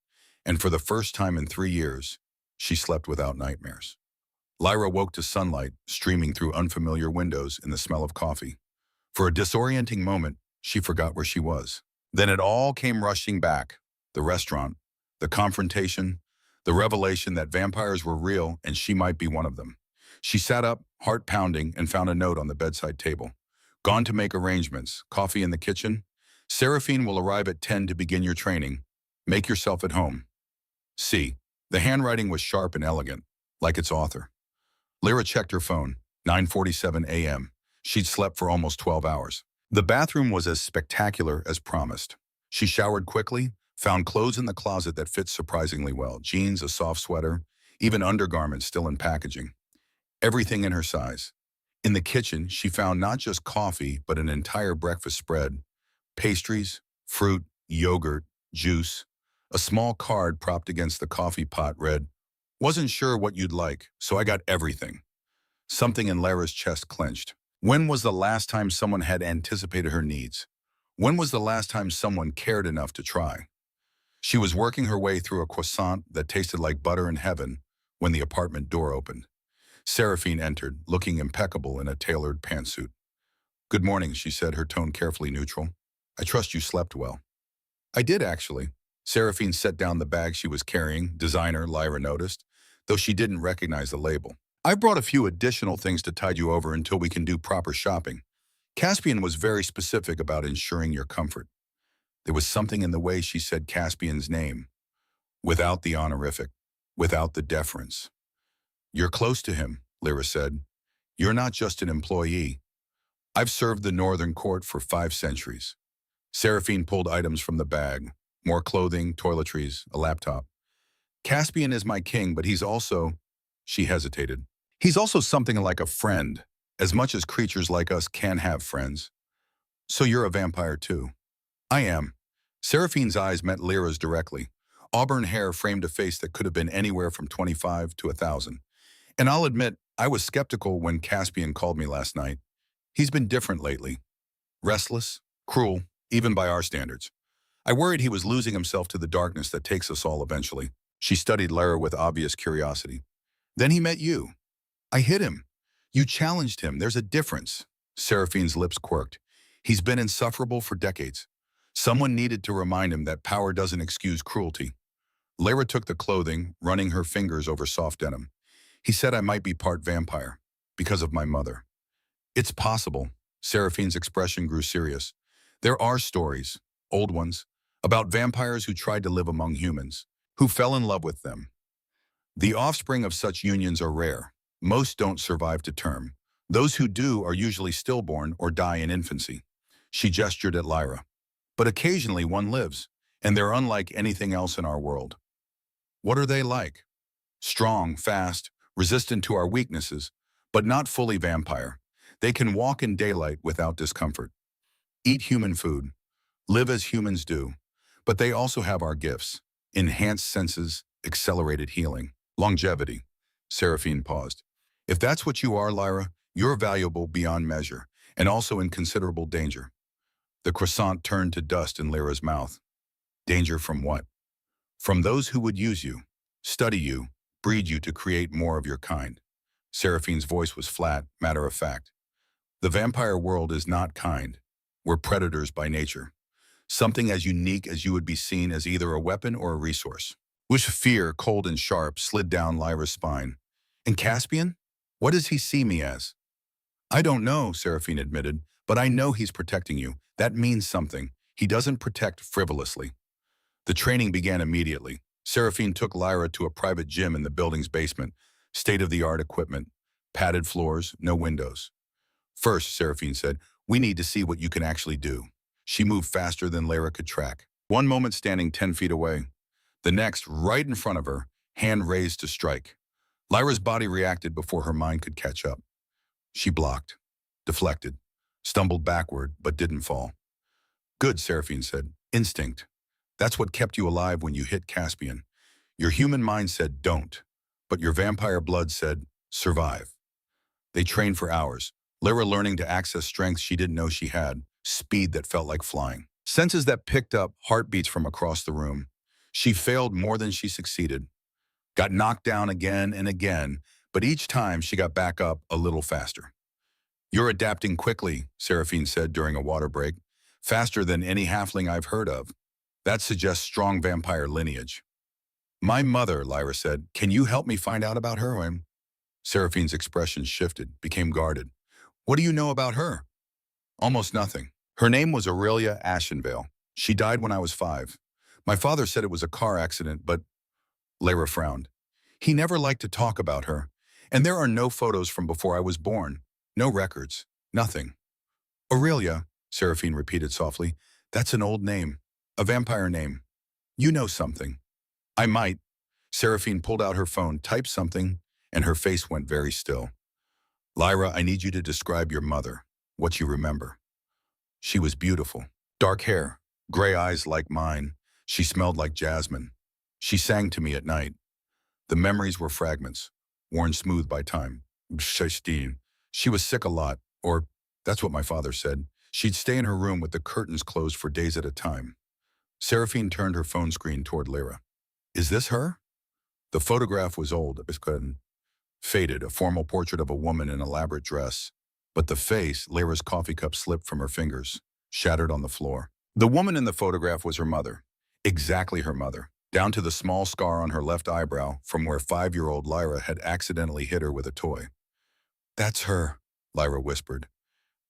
And for the first time in 3 years, she slept without nightmares. Lyra woke to sunlight streaming through unfamiliar windows and the smell of coffee. For a disorienting moment, she forgot where she was. Then it all came rushing back. The restaurant, the confrontation, the revelation that vampires were real and she might be one of them. She sat up, heart pounding, and found a note on the bedside table. "Gone to make arrangements. Coffee in the kitchen. Seraphine will arrive at 10 to begin your training. Make yourself at home. C." The handwriting was sharp and elegant, like its author. Lyra checked her phone. 9:47 a.m. She'd slept for almost 12 hours. The bathroom was as spectacular as promised. She showered quickly, found clothes in the closet that fit surprisingly well. Jeans, a soft sweater, even undergarments still in packaging. Everything in her size. In the kitchen, she found not just coffee, but an entire breakfast spread. Pastries, fruit, yogurt, juice. A small card propped against the coffee pot read, "Wasn't sure what you'd like, so I got everything." Something in Lyra's chest clenched. When was the last time someone had anticipated her needs? When was the last time someone cared enough to try? She was working her way through a croissant that tasted like butter in heaven when the apartment door opened. Seraphine entered, looking impeccable in a tailored pantsuit. "Good morning," she said, her tone carefully neutral. "I trust you slept well." "I did, actually." Seraphine set down the bag she was carrying, designer, Lyra noticed, though she didn't recognize the label. "I brought a few additional things to tide you over until we can do proper shopping." Caspian was very specific about ensuring your comfort. There was something in the way she said Caspian's name, without the honorific, without the deference. "You're close to him," Lyra said. "You're not just an employee. I've served the Northern Court for 5 centuries. Seraphine pulled items from the bag, more clothing, toiletries, a laptop. "Caspian is my king, but he's also—" She hesitated. "He's also something like a friend, as much as creatures like us can have friends." "So you're a vampire too?" "I am." Seraphine's eyes met Lyra's directly. Auburn hair framed a face that could have been anywhere from 25 to 1,000. "And I'll admit, I was skeptical when Caspian called me last night. He's been different lately. Restless, cruel, even by our standards. I worried he was losing himself to the darkness that takes us all eventually." She studied Lyra with obvious curiosity. "Then he met you. I hit him. You challenged him. There's a difference." Seraphine's lips quirked. "He's been insufferable for decades. Someone needed to remind him that power doesn't excuse cruelty. Lyra took the clothing, running her fingers over soft denim. He said I might be part vampire, because of my mother. It's possible. Seraphine's expression grew serious. There are stories, old ones, about vampires who tried to live among humans, who fell in love with them. The offspring of such unions are rare. Most don't survive to term. Those who do are usually stillborn or die in infancy. She gestured at Lyra. But occasionally one lives, and they're unlike anything else in our world. What are they like? Strong, fast, resistant to our weaknesses, but not fully vampire. They can walk in daylight without discomfort, eat human food, live as humans do, but they also have our gifts: enhanced senses, accelerated healing, longevity. Seraphine paused. If that's what you are, Lyra, you're valuable beyond measure, and also in considerable danger. The croissant turned to dust in Lyra's mouth. Danger from what? From those who would use you, study you, breed you to create more of your kind. Seraphine's voice was flat, matter of fact. The vampire world is not kind. We're predators by nature. Something as unique as you would be seen as either a weapon or a resource. With fear, cold and sharp, slid down Lyra's spine. And Caspian? What does he see me as? I don't know, Seraphine admitted, but I know he's protecting you. That means something. He doesn't protect frivolously. The training began immediately. Seraphine took Lyra to a private gym in the building's basement. State-of-the-art equipment. Padded floors, no windows. First, Seraphine said, we need to see what you can actually do. She moved faster than Lyra could track. One moment standing 10 feet away. The next, right in front of her, hand raised to strike. Lyra's body reacted before her mind could catch up. She blocked, deflected, stumbled backward, but didn't fall. Good, Seraphine said. Instinct. That's what kept you alive when you hit Caspian. Your human mind said don't, but your vampire blood said survive. They trained for hours, Lyra learning to access strength she didn't know she had, speed that felt like flying. Senses that picked up heartbeats from across the room. She failed more than she succeeded. Got knocked down again and again, but each time she got back up a little faster. You're adapting quickly, Seraphine said during a water break. Faster than any halfling I've heard of. That suggests strong vampire lineage. My mother, Lyra said. Can you help me find out about her? Seraphine's expression shifted, became guarded. What do you know about her? Almost nothing. Her name was Aurelia Ashenvale. She died when I was 5. My father said it was a car accident, but Lyra frowned. He never liked to talk about her, and there are no photos from before I was born. No records. Nothing. Aurelia, Seraphine repeated softly. That's an old name. A vampire name. You know something. I might. Seraphine pulled out her phone, typed something, and her face went very still. Lyra, I need you to describe your mother, what you remember. She was beautiful. Dark hair, gray eyes like mine. She smelled like jasmine. She sang to me at night. The memories were fragments, worn smooth by time. She was sick a lot, or that's what my father said. She'd stay in her room with the curtains closed for days at a time. Seraphine turned her phone screen toward Lyra. Is this her? The photograph was old, faded, a formal portrait of a woman in an elaborate dress. But the face, Lyra's coffee cup slipped from her fingers, shattered on the floor. The woman in the photograph was her mother. Exactly her mother, down to the small scar on her left eyebrow from where 5-year-old Lyra had accidentally hit her with a toy. That's her, Lyra whispered.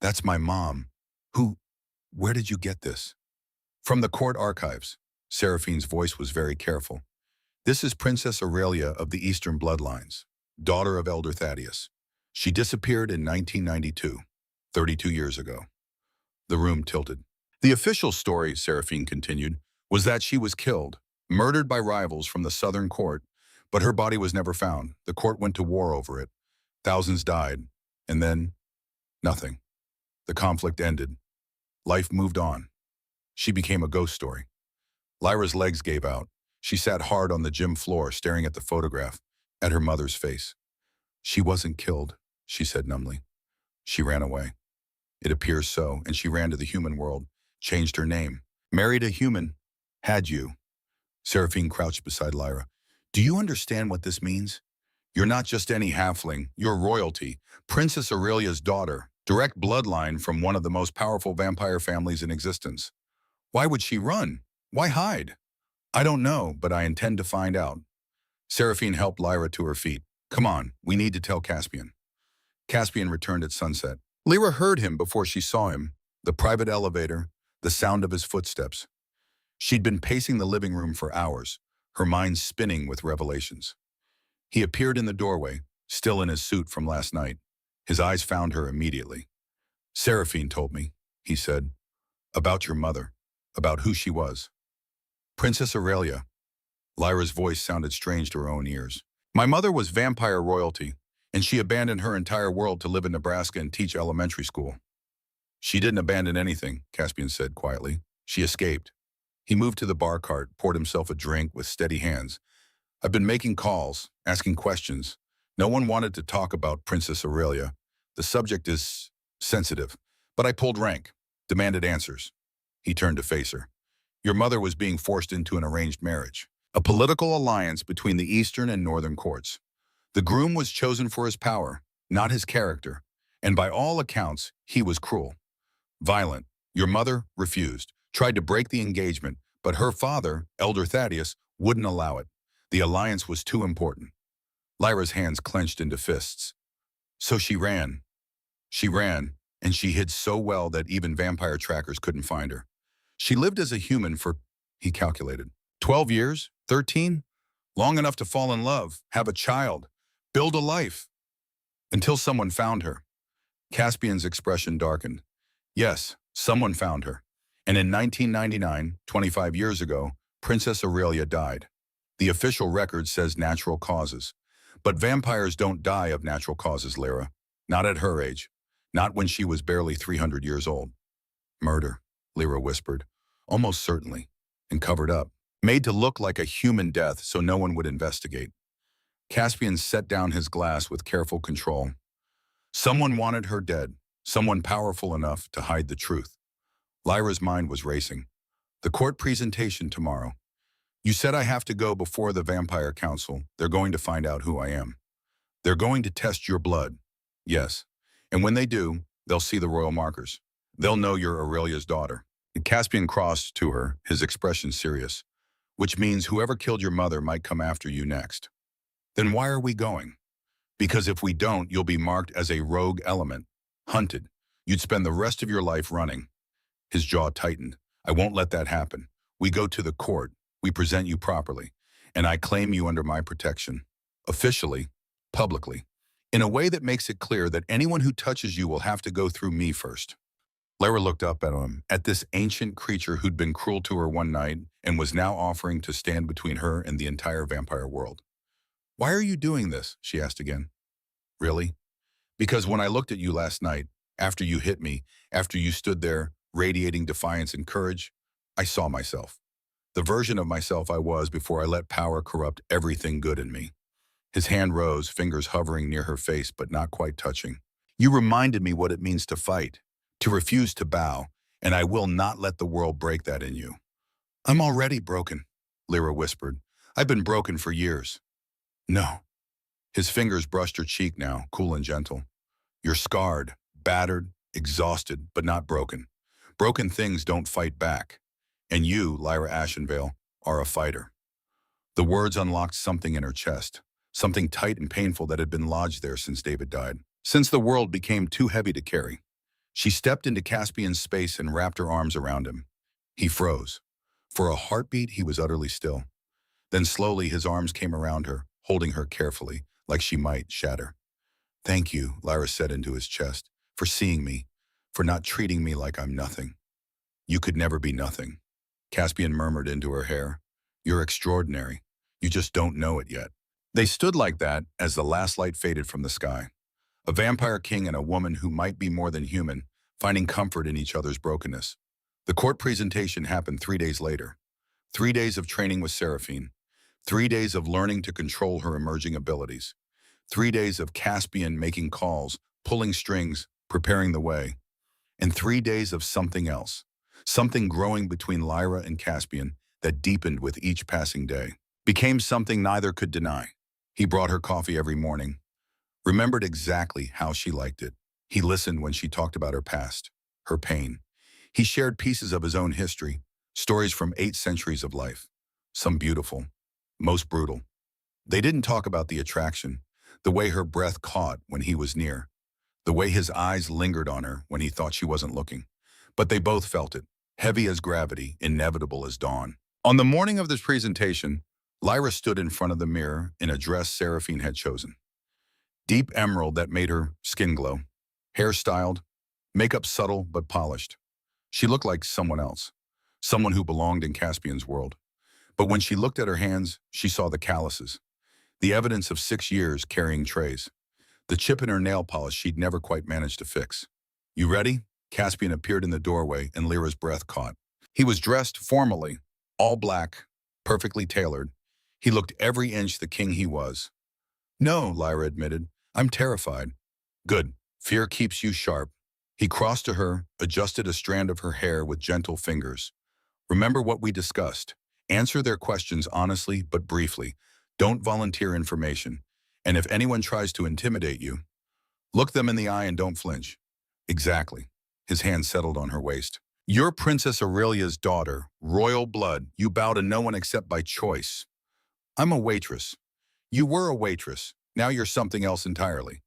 That's my mom. Where did you get this? From the court archives. Seraphine's voice was very careful. This is Princess Aurelia of the Eastern Bloodlines, daughter of Elder Thaddeus. She disappeared in 1992, 32 years ago. The room tilted. The official story, Seraphine continued, was that she was killed, murdered by rivals from the Southern Court, but her body was never found. The court went to war over it. Thousands died, and then nothing. The conflict ended. Life moved on. She became a ghost story. Lyra's legs gave out. She sat hard on the gym floor, staring at the photograph, at her mother's face. She wasn't killed, she said numbly. She ran away. It appears so, and she ran to the human world, changed her name, married a human, had you. Seraphine crouched beside Lyra. Do you understand what this means? You're not just any halfling, you're royalty, Princess Aurelia's daughter, direct bloodline from one of the most powerful vampire families in existence. Why would she run? Why hide? I don't know, but I intend to find out. Seraphine helped Lyra to her feet. Come on, we need to tell Caspian. Caspian returned at sunset. Lyra heard him before she saw him, the private elevator, the sound of his footsteps. She'd been pacing the living room for hours, her mind spinning with revelations. He appeared in the doorway, still in his suit from last night. His eyes found her immediately. Seraphine told me, he said, about your mother, about who she was. Princess Aurelia. Lyra's voice sounded strange to her own ears. My mother was vampire royalty, and she abandoned her entire world to live in Nebraska and teach elementary school. She didn't abandon anything, Caspian said quietly. She escaped. He moved to the bar cart, poured himself a drink with steady hands. I've been making calls, asking questions. No one wanted to talk about Princess Aurelia. The subject is sensitive, but I pulled rank, demanded answers. He turned to face her. Your mother was being forced into an arranged marriage, a political alliance between the Eastern and Northern courts. The groom was chosen for his power, not his character, and by all accounts, he was cruel, violent. Your mother refused, tried to break the engagement, but her father, Elder Thaddeus, wouldn't allow it. The alliance was too important. Lyra's hands clenched into fists. So she ran. She ran, and she hid so well that even vampire trackers couldn't find her. She lived as a human for, he calculated, 12 years, 13? Long enough to fall in love, have a child, build a life. Until someone found her. Caspian's expression darkened. Yes, someone found her. And in 1999, 25 years ago, Princess Aurelia died. The official record says natural causes. But vampires don't die of natural causes, Lyra. Not at her age. Not when she was barely 300 years old. Murder, Lyra whispered, almost certainly, and covered up. Made to look like a human death so no one would investigate. Caspian set down his glass with careful control. Someone wanted her dead, someone powerful enough to hide the truth. Lyra's mind was racing. The court presentation tomorrow. You said I have to go before the Vampire Council. They're going to find out who I am. They're going to test your blood. Yes. And when they do, they'll see the royal markers. They'll know you're Aurelia's daughter. Caspian crossed to her, his expression serious. Which means whoever killed your mother might come after you next. Then why are we going? Because if we don't, you'll be marked as a rogue element, hunted. You'd spend the rest of your life running. His jaw tightened. I won't let that happen. We go to the court. We present you properly. And I claim you under my protection. Officially, publicly. In a way that makes it clear that anyone who touches you will have to go through me first. Lyra looked up at him, at this ancient creature who'd been cruel to her one night and was now offering to stand between her and the entire vampire world. Why are you doing this? She asked again. Really? Because when I looked at you last night, after you hit me, after you stood there, radiating defiance and courage, I saw myself. The version of myself I was before I let power corrupt everything good in me. His hand rose, fingers hovering near her face but not quite touching. You reminded me what it means to fight, to refuse to bow, and I will not let the world break that in you. I'm already broken, Lyra whispered. I've been broken for years. No. His fingers brushed her cheek now, cool and gentle. You're scarred, battered, exhausted, but not broken. Broken things don't fight back. And you, Lyra Ashenvale, are a fighter. The words unlocked something in her chest, something tight and painful that had been lodged there since David died, since the world became too heavy to carry. She stepped into Caspian's space and wrapped her arms around him. He froze. For a heartbeat, he was utterly still. Then slowly his arms came around her, holding her carefully, like she might shatter. Thank you, Lyra said into his chest, for seeing me, for not treating me like I'm nothing. You could never be nothing. Caspian murmured into her hair. You're extraordinary. You just don't know it yet. They stood like that as the last light faded from the sky. A vampire king and a woman who might be more than human, finding comfort in each other's brokenness. The court presentation happened 3 days later. 3 days of training with Seraphine. 3 days of learning to control her emerging abilities. 3 days of Caspian making calls, pulling strings, preparing the way. And 3 days of something else. Something growing between Lyra and Caspian that deepened with each passing day. Became something neither could deny. He brought her coffee every morning. Remembered exactly how she liked it. He listened when she talked about her past, her pain. He shared pieces of his own history, Stories from 8 centuries of life. Some beautiful, most brutal. They didn't talk about the attraction, the way her breath caught when he was near, the way his eyes lingered on her when he thought she wasn't looking. But they both felt it, heavy as gravity, inevitable as dawn. On the morning of this presentation, Lyra stood in front of the mirror in a dress Seraphine had chosen. Deep emerald that made her skin glow, hair styled, makeup subtle but polished. She looked like someone else, someone who belonged in Caspian's world. But when she looked at her hands, she saw the calluses, the evidence of 6 years carrying trays, the chip in her nail polish she'd never quite managed to fix. You ready? Caspian appeared in the doorway and Lyra's breath caught. He was dressed formally, all black, perfectly tailored. He looked every inch the king he was. No, Lyra admitted. I'm terrified. Good. Fear keeps you sharp. He crossed to her, adjusted a strand of her hair with gentle fingers. Remember what we discussed. Answer their questions honestly but briefly. Don't volunteer information. And if anyone tries to intimidate you, look them in the eye and don't flinch. Exactly. His hand settled on her waist. You're Princess Aurelia's daughter, royal blood. You bow to no one except by choice. I'm a waitress. You were a waitress. Now you're something else entirely.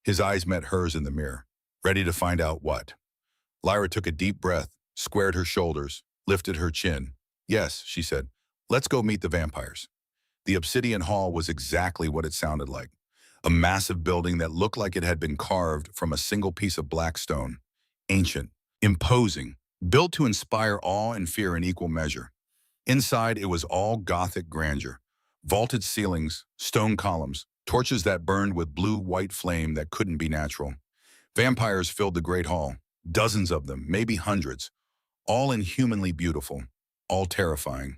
His eyes met hers in the mirror, ready to find out what. Lyra took a deep breath, squared her shoulders, lifted her chin. Yes, she said, let's go meet the vampires. The obsidian hall was exactly what it sounded like. A massive building that looked like it had been carved from a single piece of black stone. Ancient, imposing, built to inspire awe and fear in equal measure. Inside, it was all Gothic grandeur. Vaulted ceilings, stone columns, torches that burned with blue-white flame that couldn't be natural. Vampires filled the great hall, dozens of them, maybe hundreds, all inhumanly beautiful, all terrifying.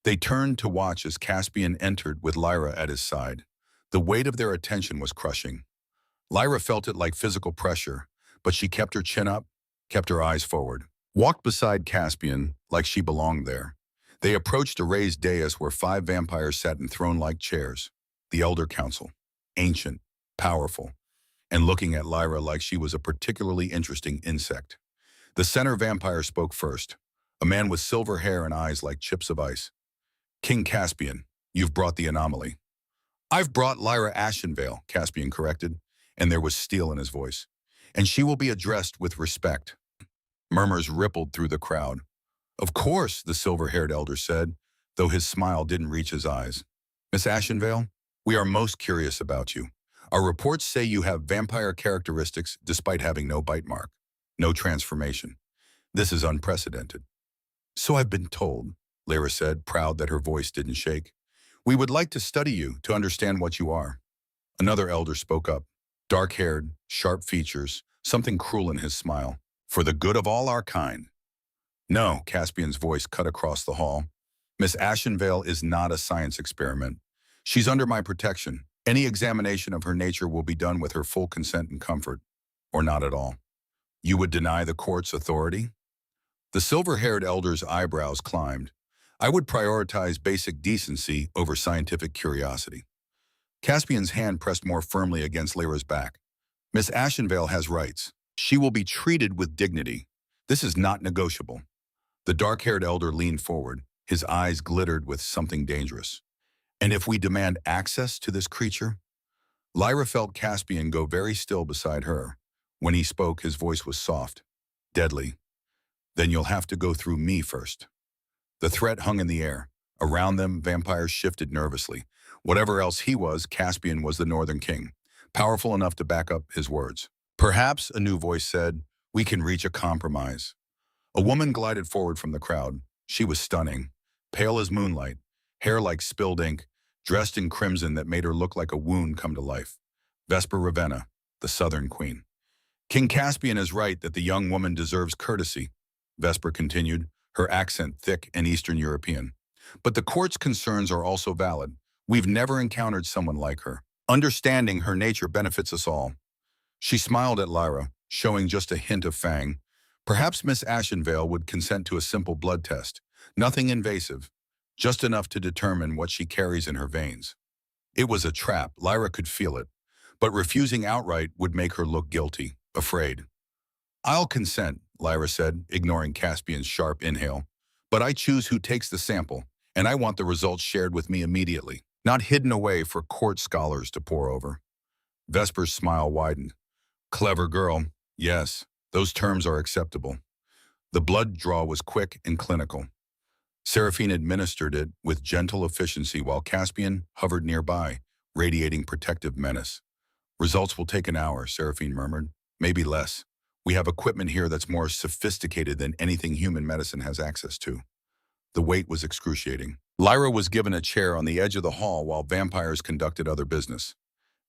They turned to watch as Caspian entered with Lyra at his side. The weight of their attention was crushing. Lyra felt it like physical pressure, but she kept her chin up, kept her eyes forward, walked beside Caspian like she belonged there. They approached a raised dais where 5 vampires sat in throne-like chairs. The Elder Council, ancient, powerful, and looking at Lyra like she was a particularly interesting insect. The center vampire spoke first, a man with silver hair and eyes like chips of ice. King Caspian, you've brought the anomaly. I've brought Lyra Ashenvale, Caspian corrected, and there was steel in his voice. And she will be addressed with respect. Murmurs rippled through the crowd. Of course, the silver-haired elder said, though his smile didn't reach his eyes. Miss Ashenvale, we are most curious about you. Our reports say you have vampire characteristics despite having no bite mark, no transformation. This is unprecedented. So I've been told, Lyra said, proud that her voice didn't shake. We would like to study you to understand what you are. Another elder spoke up, dark-haired, sharp features, something cruel in his smile. For the good of all our kind. No, Caspian's voice cut across the hall. Miss Ashenvale is not a science experiment. She's under my protection. Any examination of her nature will be done with her full consent and comfort, or not at all. You would deny the court's authority? The silver-haired elder's eyebrows climbed. I would prioritize basic decency over scientific curiosity. Caspian's hand pressed more firmly against Lyra's back. Miss Ashenvale has rights. She will be treated with dignity. This is not negotiable. The dark-haired elder leaned forward. His eyes glittered with something dangerous. And if we demand access to this creature? Lyra felt Caspian go very still beside her. When he spoke, his voice was soft, deadly. Then you'll have to go through me first. The threat hung in the air. Around them, vampires shifted nervously. Whatever else he was, Caspian was the Northern King, powerful enough to back up his words. Perhaps, a new voice said, we can reach a compromise. A woman glided forward from the crowd. She was stunning, pale as moonlight, hair like spilled ink, dressed in crimson that made her look like a wound come to life. Vesper Ravenna, the Southern Queen. King Caspian is right that the young woman deserves courtesy, Vesper continued, her accent thick and Eastern European. But the court's concerns are also valid. We've never encountered someone like her. Understanding her nature benefits us all. She smiled at Lyra, showing just a hint of fang. Perhaps Miss Ashenvale would consent to a simple blood test. Nothing invasive, just enough to determine what she carries in her veins. It was a trap, Lyra could feel it, but refusing outright would make her look guilty, afraid. I'll consent, Lyra said, ignoring Caspian's sharp inhale. But I choose who takes the sample, and I want the results shared with me immediately, not hidden away for court scholars to pore over. Vesper's smile widened. Clever girl. Yes, those terms are acceptable. The blood draw was quick and clinical. Seraphine administered it with gentle efficiency while Caspian hovered nearby, radiating protective menace. Results will take an hour, Seraphine murmured. Maybe less. We have equipment here that's more sophisticated than anything human medicine has access to. The wait was excruciating. Lyra was given a chair on the edge of the hall while vampires conducted other business.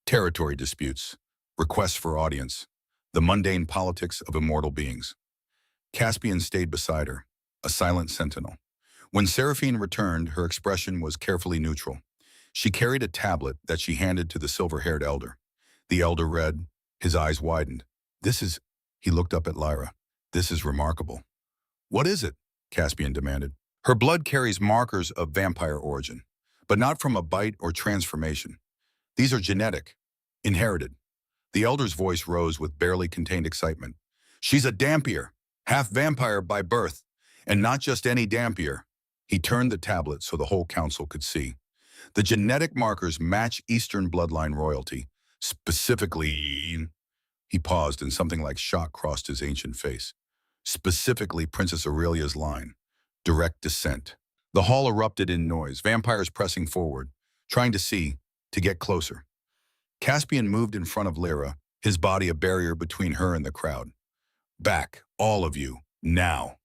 Territory disputes, requests for audience, the mundane politics of immortal beings. Caspian stayed beside her, a silent sentinel. When Seraphine returned, her expression was carefully neutral. She carried a tablet that she handed to the silver-haired elder. The elder read, his eyes widened. He looked up at Lyra. This is remarkable. What is it? Caspian demanded. Her blood carries markers of vampire origin, but not from a bite or transformation. These are genetic, inherited. The elder's voice rose with barely contained excitement. She's a Dampier, half vampire by birth, and not just any Dampier. He turned the tablet so the whole council could see. The genetic markers match Eastern bloodline royalty, specifically... He paused and something like shock crossed his ancient face. Specifically Princess Aurelia's line. Direct descent. The hall erupted in noise, vampires pressing forward, trying to see, to get closer. Caspian moved in front of Lyra, his body a barrier between her and the crowd. Back, all of you, now.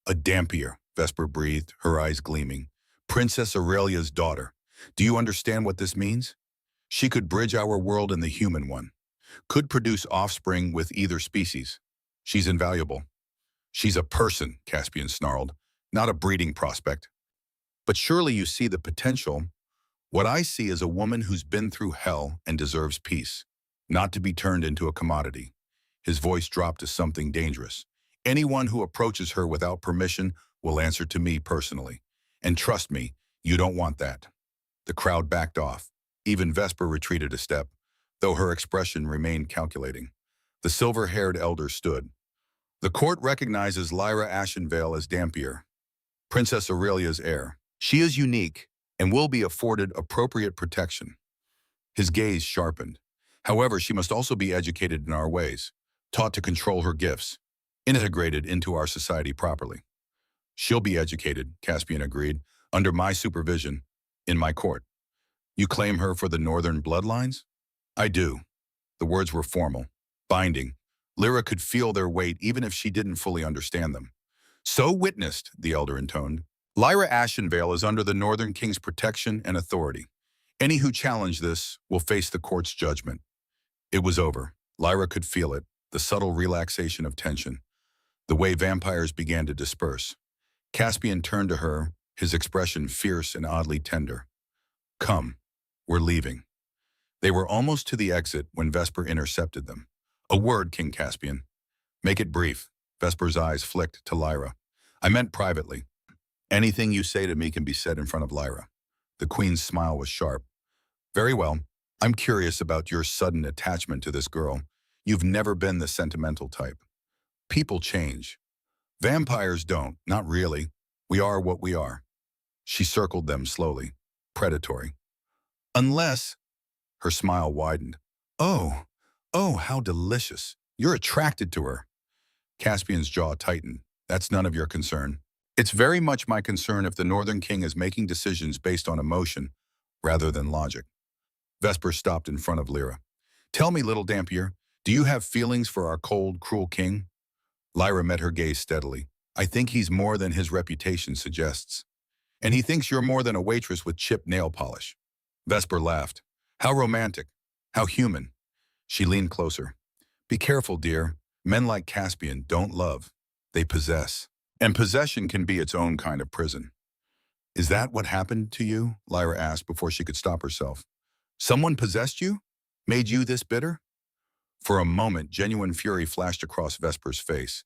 A Dampier, Vesper breathed, her eyes gleaming. Princess Aurelia's daughter. Do you understand what this means? She could bridge our world and the human one. Could produce offspring with either species. She's invaluable. She's a person, Caspian snarled, not a breeding prospect. But surely you see the potential. What I see is a woman who's been through hell and deserves peace, not to be turned into a commodity. His voice dropped to something dangerous. Anyone who approaches her without permission will answer to me personally. And trust me, you don't want that. The crowd backed off. Even Vesper retreated a step, though her expression remained calculating. The silver-haired elder stood. The court recognizes Lyra Ashenvale as Dampier, Princess Aurelia's heir. She is unique and will be afforded appropriate protection. His gaze sharpened. However, she must also be educated in our ways, taught to control her gifts, integrated into our society properly. She'll be educated, Caspian agreed, under my supervision, in my court. You claim her for the northern bloodlines? I do. The words were formal, binding. Lyra could feel their weight even if she didn't fully understand them. So witnessed, the elder intoned. Lyra Ashenvale is under the Northern King's protection and authority. Any who challenge this will face the court's judgment. It was over. Lyra could feel it, the subtle relaxation of tension, the way vampires began to disperse. Caspian turned to her, his expression fierce and oddly tender. Come, we're leaving. They were almost to the exit when Vesper intercepted them. A word, King Caspian. Make it brief. Vesper's eyes flicked to Lyra. I meant privately. Anything you say to me can be said in front of Lyra. The queen's smile was sharp. Very well. I'm curious about your sudden attachment to this girl. You've never been the sentimental type. People change. Vampires don't, not really. We are what we are. She circled them slowly, predatory. Unless, her smile widened. Oh, how delicious. You're attracted to her. Caspian's jaw tightened. That's none of your concern. It's very much my concern if the Northern King is making decisions based on emotion rather than logic. Vesper stopped in front of Lyra. Tell me, little Dampier, do you have feelings for our cold, cruel king? Lyra met her gaze steadily. I think he's more than his reputation suggests. And he thinks you're more than a waitress with chipped nail polish. Vesper laughed. How romantic. How human. She leaned closer. Be careful, dear. Men like Caspian don't love. They possess. And possession can be its own kind of prison. Is that what happened to you? Lyra asked before she could stop herself. Someone possessed you? Made you this bitter? For a moment, genuine fury flashed across Vesper's face.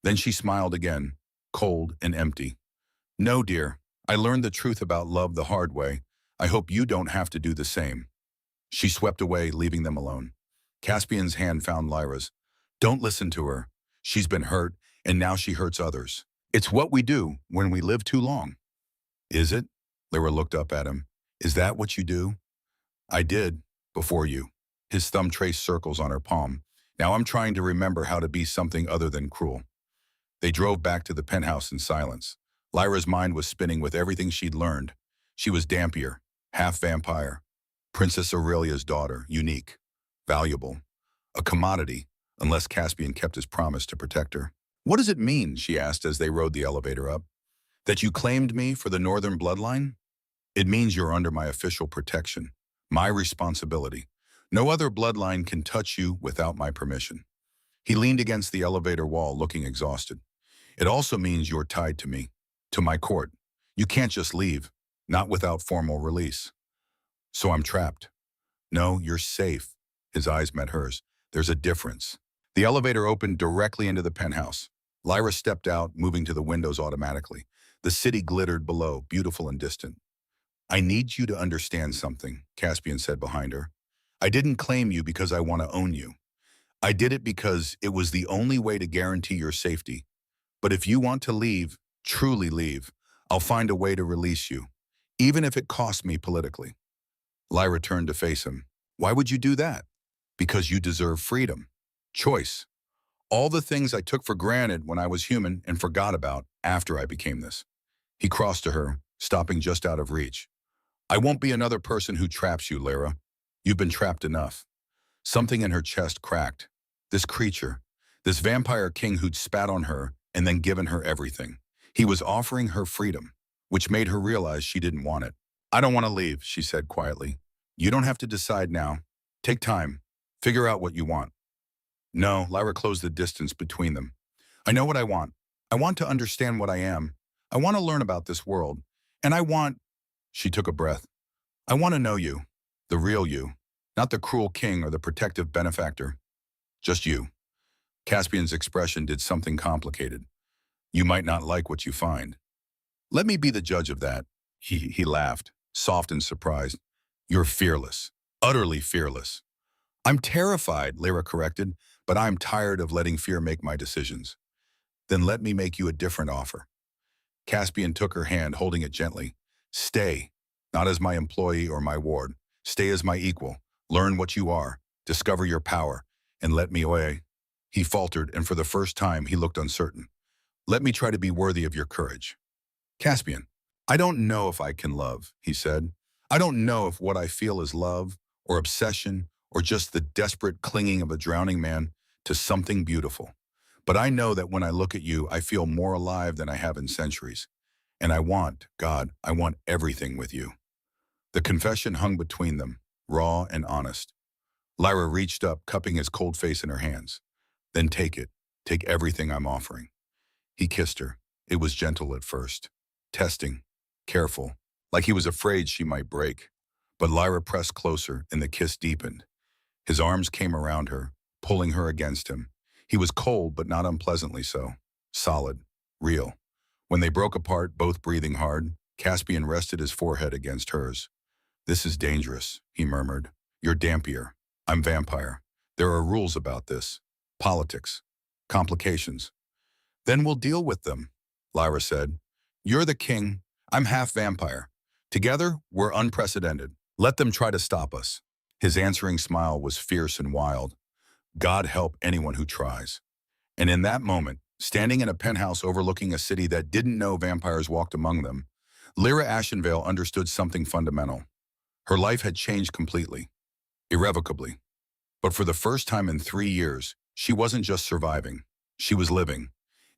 Then she smiled again, cold and empty. No, dear. I learned the truth about love the hard way. I hope you don't have to do the same. She swept away, leaving them alone. Caspian's hand found Lyra's. Don't listen to her. She's been hurt, and now she hurts others. It's what we do when we live too long. Is it? Lyra looked up at him. Is that what you do? I did, before you. His thumb traced circles on her palm. Now I'm trying to remember how to be something other than cruel. They drove back to the penthouse in silence. Lyra's mind was spinning with everything she'd learned. She was Dampier, half vampire, Princess Aurelia's daughter, unique, valuable, a commodity, unless Caspian kept his promise to protect her. What does it mean, she asked as they rode the elevator up, that you claimed me for the northern bloodline? It means you're under my official protection, my responsibility. No other bloodline can touch you without my permission. He leaned against the elevator wall, looking exhausted. It also means you're tied to me, to my court. You can't just leave, not without formal release. So I'm trapped. No, you're safe. His eyes met hers. There's a difference. The elevator opened directly into the penthouse. Lyra stepped out, moving to the windows automatically. The city glittered below, beautiful and distant. I need you to understand something, Caspian said behind her. I didn't claim you because I want to own you. I did it because it was the only way to guarantee your safety. But if you want to leave, truly leave, I'll find a way to release you, even if it costs me politically. Lyra turned to face him. Why would you do that? Because you deserve freedom, choice, all the things I took for granted when I was human and forgot about after I became this. He crossed to her, stopping just out of reach. I won't be another person who traps you, Lyra. You've been trapped enough. Something in her chest cracked. This creature, this vampire king who'd spat on her and then given her everything. He was offering her freedom, which made her realize she didn't want it. I don't want to leave, she said quietly. You don't have to decide now. Take time. Figure out what you want. No, Lyra closed the distance between them. I know what I want. I want to understand what I am. I want to learn about this world. And I want, she took a breath. I want to know you, the real you, not the cruel king or the protective benefactor. Just you. Caspian's expression did something complicated. You might not like what you find. Let me be the judge of that. He laughed, soft and surprised. You're fearless, utterly fearless. I'm terrified, Lyra corrected, but I'm tired of letting fear make my decisions. Then let me make you a different offer. Caspian took her hand, holding it gently. Stay, not as my employee or my ward. Stay as my equal. Learn what you are, discover your power, and let me away. He faltered, and for the first time, he looked uncertain. Let me try to be worthy of your courage. Caspian, I don't know if I can love, he said. I don't know if what I feel is love, or obsession, or just the desperate clinging of a drowning man to something beautiful. But I know that when I look at you, I feel more alive than I have in centuries. And I want, God, I want everything with you. The confession hung between them, raw and honest. Lyra reached up, cupping his cold face in her hands. Then take it. Take everything I'm offering. He kissed her. It was gentle at first. Testing. Careful. Like he was afraid she might break. But Lyra pressed closer, and the kiss deepened. His arms came around her, pulling her against him. He was cold, but not unpleasantly so. Solid. Real. When they broke apart, both breathing hard, Caspian rested his forehead against hers. This is dangerous, he murmured. You're Dampier. I'm vampire. There are rules about this. Politics. Complications. Then we'll deal with them, Lyra said. You're the king. I'm half vampire. Together, we're unprecedented. Let them try to stop us. His answering smile was fierce and wild. God help anyone who tries. And in that moment, standing in a penthouse overlooking a city that didn't know vampires walked among them, Lyra Ashenvale understood something fundamental. Her life had changed completely, irrevocably. But for the first time in 3 years, she wasn't just surviving. She was living.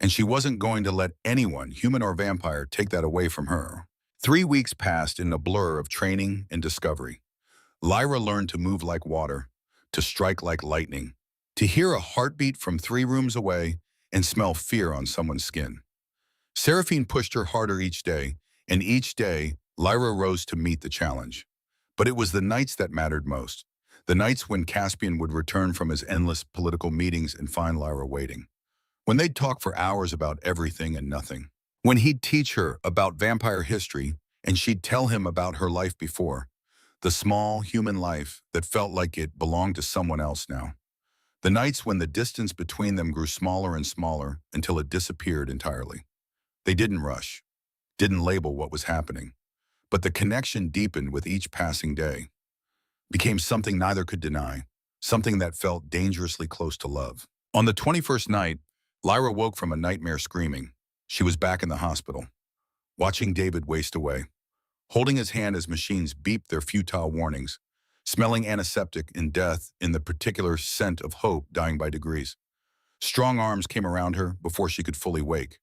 And she wasn't going to let anyone, human or vampire, take that away from her. 3 weeks passed in a blur of training and discovery. Lyra learned to move like water, to strike like lightning, to hear a heartbeat from 3 rooms away and smell fear on someone's skin. Seraphine pushed her harder each day, and each day, Lyra rose to meet the challenge. But it was the nights that mattered most, the nights when Caspian would return from his endless political meetings and find Lyra waiting. When they'd talk for hours about everything and nothing. When he'd teach her about vampire history, and she'd tell him about her life before, the small human life that felt like it belonged to someone else now. The nights when the distance between them grew smaller and smaller until it disappeared entirely. They didn't rush, didn't label what was happening, but the connection deepened with each passing day, became something neither could deny, something that felt dangerously close to love. On the 21st night, Lyra woke from a nightmare screaming. She was back in the hospital, watching David waste away, holding his hand as machines beeped their futile warnings, smelling antiseptic in death in the particular scent of hope dying by degrees. Strong arms came around her before she could fully wake,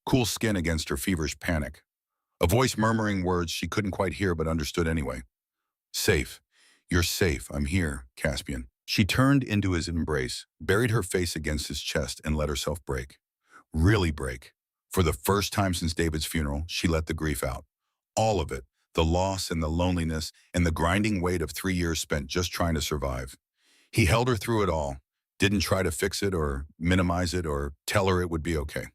cool skin against her feverish panic. A voice murmuring words she couldn't quite hear but understood anyway. Safe. You're safe. I'm here, Caspian. She turned into his embrace, buried her face against his chest, and let herself break. Really break. For the first time since David's funeral, she let the grief out. All of it. The loss and the loneliness and the grinding weight of 3 years spent just trying to survive. He held her through it all, didn't try to fix it or minimize it or tell her it would be okay.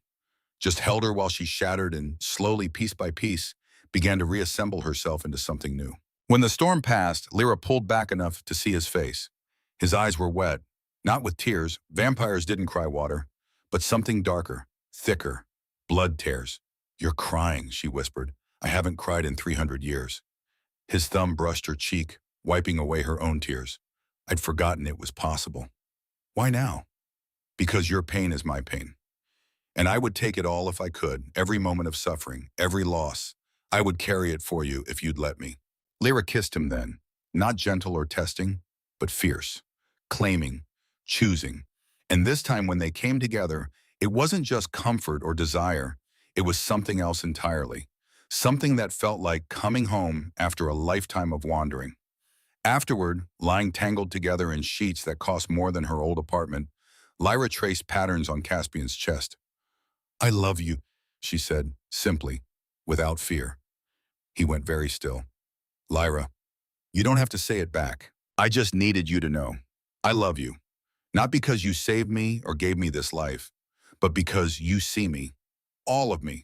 Just held her while she shattered and slowly, piece by piece, began to reassemble herself into something new. When the storm passed, Lyra pulled back enough to see his face. His eyes were wet, not with tears. Vampires didn't cry water, but something darker, thicker, blood tears. You're crying, she whispered. I haven't cried in 300 years. His thumb brushed her cheek, wiping away her own tears. I'd forgotten it was possible. Why now? Because your pain is my pain. And I would take it all if I could, every moment of suffering, every loss. I would carry it for you if you'd let me. Lyra kissed him then, not gentle or testing, but fierce, claiming, choosing. And this time when they came together, it wasn't just comfort or desire, it was something else entirely. Something that felt like coming home after a lifetime of wandering. Afterward, lying tangled together in sheets that cost more than her old apartment, Lyra traced patterns on Caspian's chest. I love you, she said, simply, without fear. He went very still. Lyra, you don't have to say it back. I just needed you to know. I love you. Not because you saved me or gave me this life, but because you see me. All of me.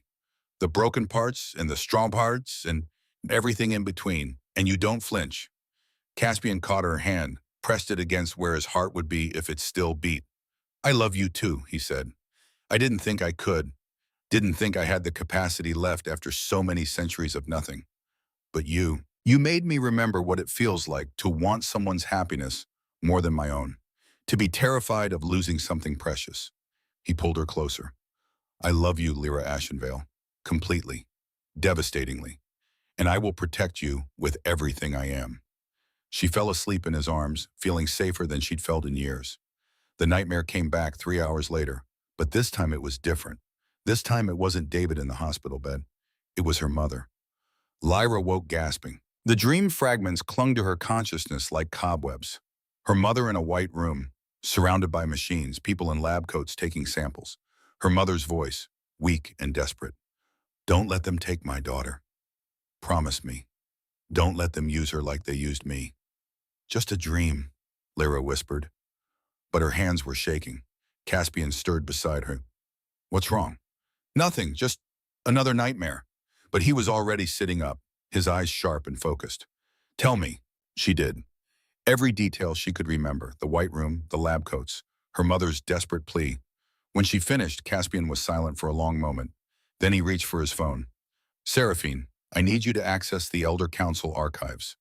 The broken parts and the strong parts and everything in between. And you don't flinch. Caspian caught her hand, pressed it against where his heart would be if it still beat. I love you too, he said. I didn't think I could. Didn't think I had the capacity left after so many centuries of nothing. But you made me remember what it feels like to want someone's happiness more than my own. To be terrified of losing something precious. He pulled her closer. I love you, Lyra Ashenvale. Completely. Devastatingly. And I will protect you with everything I am. She fell asleep in his arms, feeling safer than she'd felt in years. The nightmare came back 3 hours later, but this time it was different. This time it wasn't David in the hospital bed. It was her mother. Lyra woke gasping. The dream fragments clung to her consciousness like cobwebs. Her mother in a white room, surrounded by machines, people in lab coats taking samples. Her mother's voice, weak and desperate. Don't let them take my daughter. Promise me. Don't let them use her like they used me. Just a dream, Lyra whispered. But her hands were shaking. Caspian stirred beside her. What's wrong? Nothing, just another nightmare. But he was already sitting up, his eyes sharp and focused. Tell me, she did. Every detail she could remember, the white room, the lab coats, her mother's desperate plea. When she finished, Caspian was silent for a long moment. Then he reached for his phone. Seraphine, I need you to access the Elder Council archives.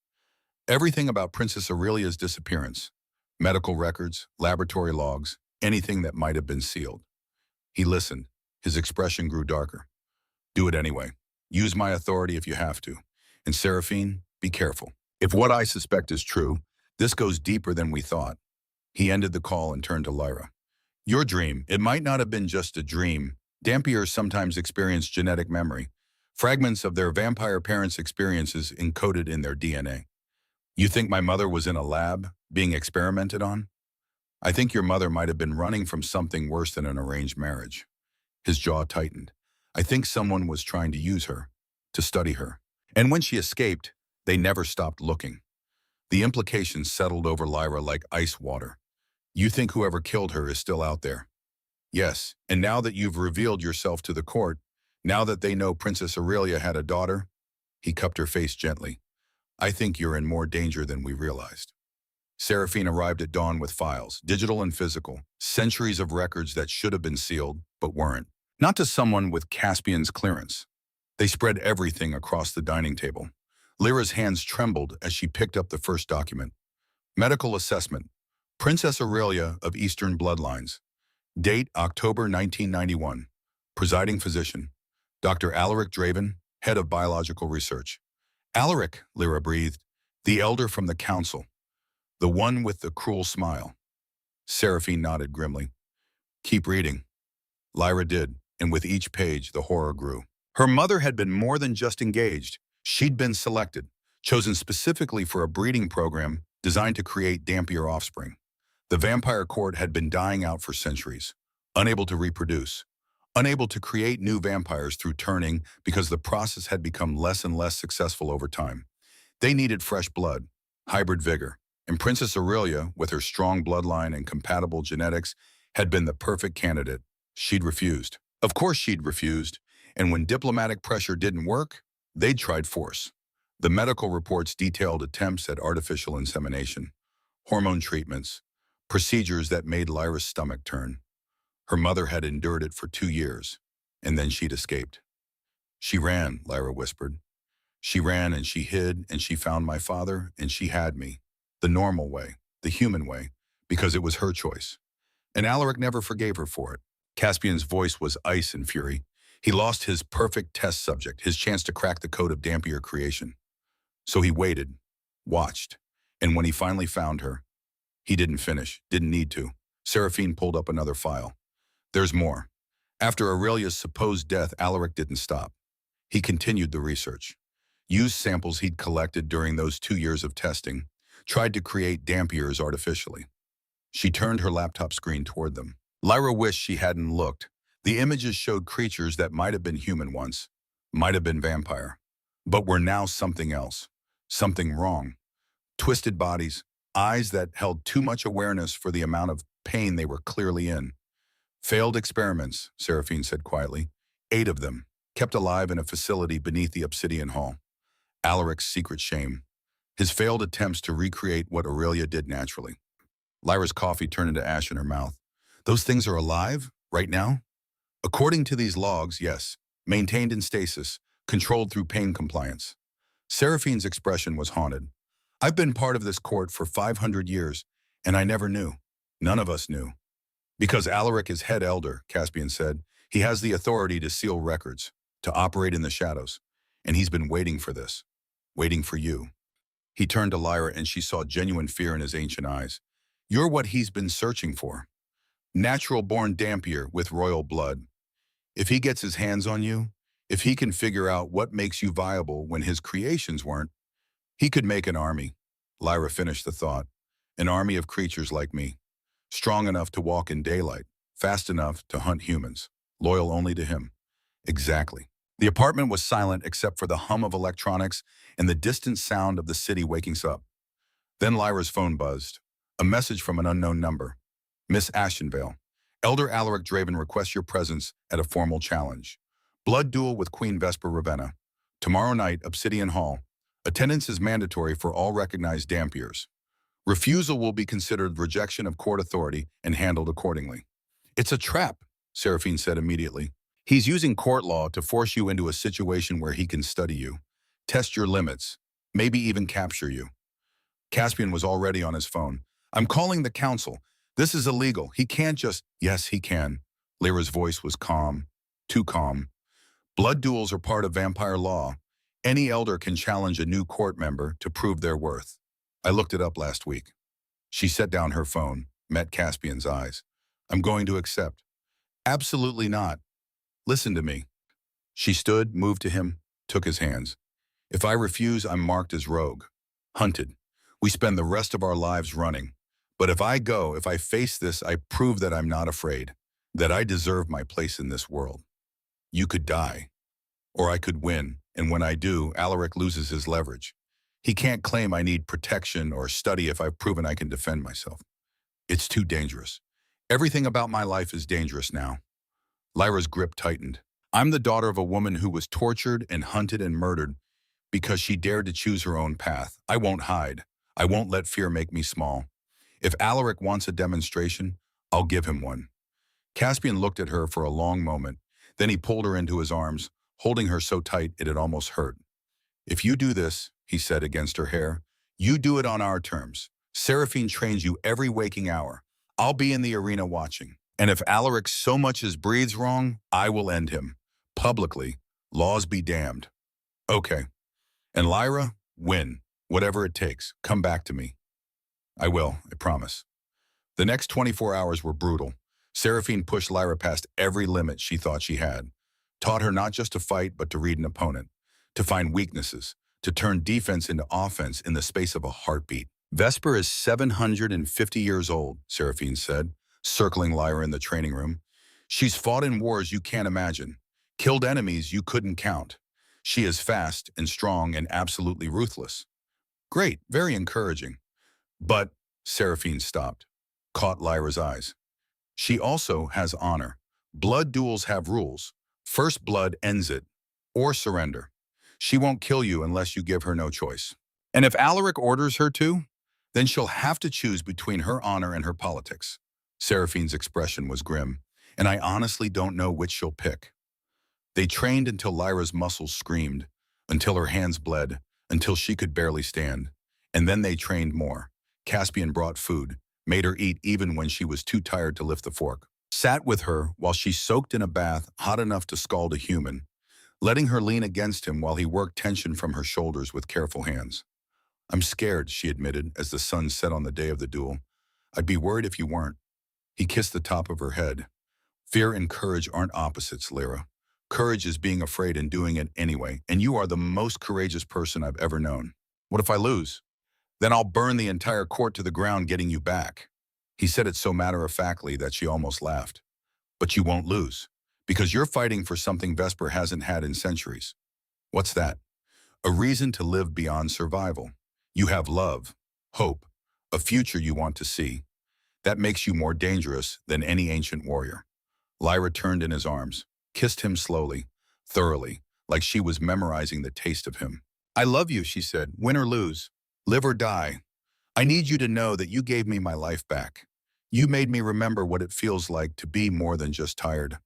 Everything about Princess Aurelia's disappearance. Medical records, laboratory logs, anything that might have been sealed. He listened. His expression grew darker. Do it anyway. Use my authority if you have to. And Seraphine, be careful. If what I suspect is true, this goes deeper than we thought. He ended the call and turned to Lyra. Your dream, it might not have been just a dream. Dampiers sometimes experience genetic memory, fragments of their vampire parents' experiences encoded in their DNA. You think my mother was in a lab, being experimented on? I think your mother might have been running from something worse than an arranged marriage. His jaw tightened. I think someone was trying to use her, to study her. And when she escaped, they never stopped looking. The implications settled over Lyra like ice water. You think whoever killed her is still out there? Yes, and now that you've revealed yourself to the court, now that they know Princess Aurelia had a daughter, he cupped her face gently. I think you're in more danger than we realized. Seraphine arrived at dawn with files, digital and physical, centuries of records that should have been sealed, but weren't. Not to someone with Caspian's clearance. They spread everything across the dining table. Lyra's hands trembled as she picked up the first document. Medical assessment. Princess Aurelia of Eastern bloodlines. Date October 1991. Presiding physician. Dr. Alaric Draven, head of biological research. Alaric, Lyra breathed. The elder from the council. The one with the cruel smile. Seraphine nodded grimly. Keep reading. Lyra did, and with each page, the horror grew. Her mother had been more than just engaged. She'd been selected, chosen specifically for a breeding program designed to create Dampier offspring. The vampire court had been dying out for centuries, unable to reproduce, unable to create new vampires through turning because the process had become less and less successful over time. They needed fresh blood, hybrid vigor, and Princess Aurelia, with her strong bloodline and compatible genetics, had been the perfect candidate. She'd refused. Of course she'd refused, and when diplomatic pressure didn't work, they'd tried force. The medical reports detailed attempts at artificial insemination, hormone treatments, procedures that made Lyra's stomach turn. Her mother had endured it for 2 years, and then she'd escaped. She ran, Lyra whispered. She ran and she hid and she found my father and she had me. The normal way, the human way, because it was her choice. And Alaric never forgave her for it. Caspian's voice was ice and fury. He lost his perfect test subject, his chance to crack the code of Dampier creation. So he waited, watched, and when he finally found her, he didn't finish, didn't need to. Seraphine pulled up another file. There's more. After Aurelia's supposed death, Alaric didn't stop. He continued the research. Used samples he'd collected during those 2 years of testing, tried to create Dampiers artificially. She turned her laptop screen toward them. Lyra wished she hadn't looked. The images showed creatures that might have been human once, might have been vampire, but were now something else, something wrong. Twisted bodies, eyes that held too much awareness for the amount of pain they were clearly in. Failed experiments, Seraphine said quietly. 8 of them, kept alive in a facility beneath the Obsidian Hall. Alaric's secret shame. His failed attempts to recreate what Aurelia did naturally. Lyra's coffee turned into ash in her mouth. Those things are alive, right now? According to these logs, yes. Maintained in stasis, controlled through pain compliance. Seraphine's expression was haunted. I've been part of this court for 500 years, and I never knew. None of us knew. Because Alaric is head elder, Caspian said, he has the authority to seal records, to operate in the shadows. And he's been waiting for this. Waiting for you. He turned to Lyra and she saw genuine fear in his ancient eyes. You're what he's been searching for. Natural-born Dampier with royal blood. If he gets his hands on you, if he can figure out what makes you viable when his creations weren't, he could make an army. Lyra finished the thought. An army of creatures like me. Strong enough to walk in daylight, fast enough to hunt humans, loyal only to him. Exactly. The apartment was silent except for the hum of electronics and the distant sound of the city waking up. Then Lyra's phone buzzed. A message from an unknown number. Miss Ashenvale, Elder Alaric Draven requests your presence at a formal challenge. Blood duel with Queen Vesper Ravenna. Tomorrow night, Obsidian Hall. Attendance is mandatory for all recognized Dampiers. Refusal will be considered rejection of court authority and handled accordingly. It's a trap, Seraphine said immediately. He's using court law to force you into a situation where he can study you, test your limits, maybe even capture you. Caspian was already on his phone. I'm calling the council. This is illegal. He can't just... Yes, he can. Lyra's voice was calm, too calm. Blood duels are part of vampire law. Any elder can challenge a new court member to prove their worth. I looked it up last week. She set down her phone, met Caspian's eyes. I'm going to accept. Absolutely not. Listen to me. She stood, moved to him, took his hands. If I refuse, I'm marked as rogue, hunted. We spend the rest of our lives running. But if I go, if I face this, I prove that I'm not afraid, that I deserve my place in this world. You could die, or I could win, and when I do, Alaric loses his leverage. He can't claim I need protection or study if I've proven I can defend myself. It's too dangerous. Everything about my life is dangerous now. Lyra's grip tightened. I'm the daughter of a woman who was tortured and hunted and murdered because she dared to choose her own path. I won't hide. I won't let fear make me small. If Alaric wants a demonstration, I'll give him one. Caspian looked at her for a long moment, Then he pulled her into his arms, holding her so tight it had almost hurt. "If you do this," he said against her hair, "you do it on our terms. Seraphine trains you every waking hour. I'll be in the arena watching. And if Alaric so much as breathes wrong, I will end him. Publicly. Laws be damned." "Okay. And Lyra, win. Whatever it takes. Come back to me." "I will, I promise." The next 24 hours were brutal. Seraphine pushed Lyra past every limit she thought she had. Taught her not just to fight, but to read an opponent. To find weaknesses. To turn defense into offense in the space of a heartbeat. "Vesper is 750 years old," Seraphine said, circling Lyra in the training room. "She's fought in wars you can't imagine. Killed enemies you couldn't count. She is fast and strong and absolutely ruthless." "Great, very encouraging." "But," Seraphine stopped, caught Lyra's eyes. "She also has honor. Blood duels have rules. First blood ends it, or surrender. She won't kill you unless you give her no choice. And if Alaric orders her to, then she'll have to choose between her honor and her politics." Seraphine's expression was grim, "and I honestly don't know which she'll pick." They trained until Lyra's muscles screamed, until her hands bled, until she could barely stand. And then they trained more. Caspian brought food, made her eat even when she was too tired to lift the fork. Sat with her while she soaked in a bath hot enough to scald a human, letting her lean against him while he worked tension from her shoulders with careful hands. "I'm scared," she admitted as the sun set on the day of the duel. "I'd be worried if you weren't." He kissed the top of her head. "Fear and courage aren't opposites, Lyra. Courage is being afraid and doing it anyway, and you are the most courageous person I've ever known." "What if I lose?" "Then I'll burn the entire court to the ground getting you back." He said it so matter-of-factly that she almost laughed. "But you won't lose, because you're fighting for something Vesper hasn't had in centuries." "What's that?" "A reason to live beyond survival. You have love, hope, a future you want to see. That makes you more dangerous than any ancient warrior." Lyra turned in his arms, kissed him slowly, thoroughly, like she was memorizing the taste of him. "I love you," she said, "win or lose, live or die. I need you to know that you gave me my life back. You made me remember what it feels like to be more than just tired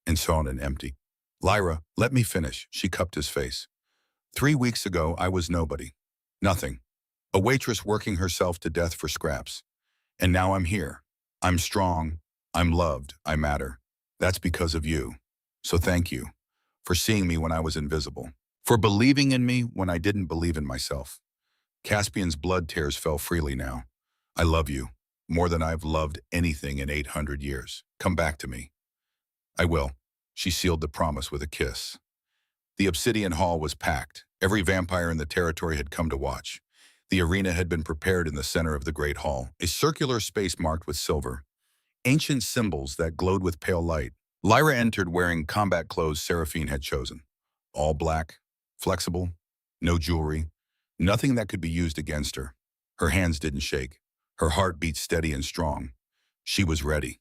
and sown and empty." "Lyra, let me finish," she cupped his face. 3 weeks ago, I was nobody. Nothing. A waitress working herself to death for scraps. And now I'm here. I'm strong. I'm loved. I matter. That's because of you. So thank you for seeing me when I was invisible. For believing in me when I didn't believe in myself. Caspian's blood tears fell freely now. I love you more than I've loved anything in 800 years. Come back to me. I will. She sealed the promise with a kiss. The obsidian hall was packed. Every vampire in the territory had come to watch. The arena had been prepared in the center of the great hall, a circular space marked with silver. Ancient symbols that glowed with pale light. Lyra entered wearing combat clothes Seraphine had chosen. All black, flexible, no jewelry, nothing that could be used against her. Her hands didn't shake. Her heart beat steady and strong. She was ready.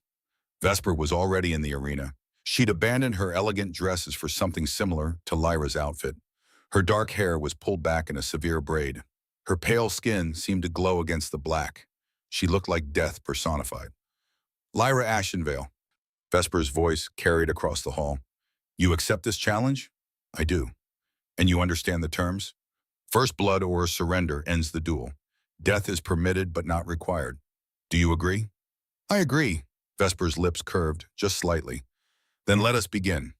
Vesper was already in the arena. She'd abandoned her elegant dresses for something similar to Lyra's outfit. Her dark hair was pulled back in a severe braid. Her pale skin seemed to glow against the black. She looked like death personified. "Lyra Ashenvale," Vesper's voice carried across the hall. "You accept this challenge?" "I do." "And you understand the terms? First blood or surrender ends the duel. Death is permitted but not required. Do you agree?" "I agree." Vesper's lips curved, just slightly. "Then let us begin."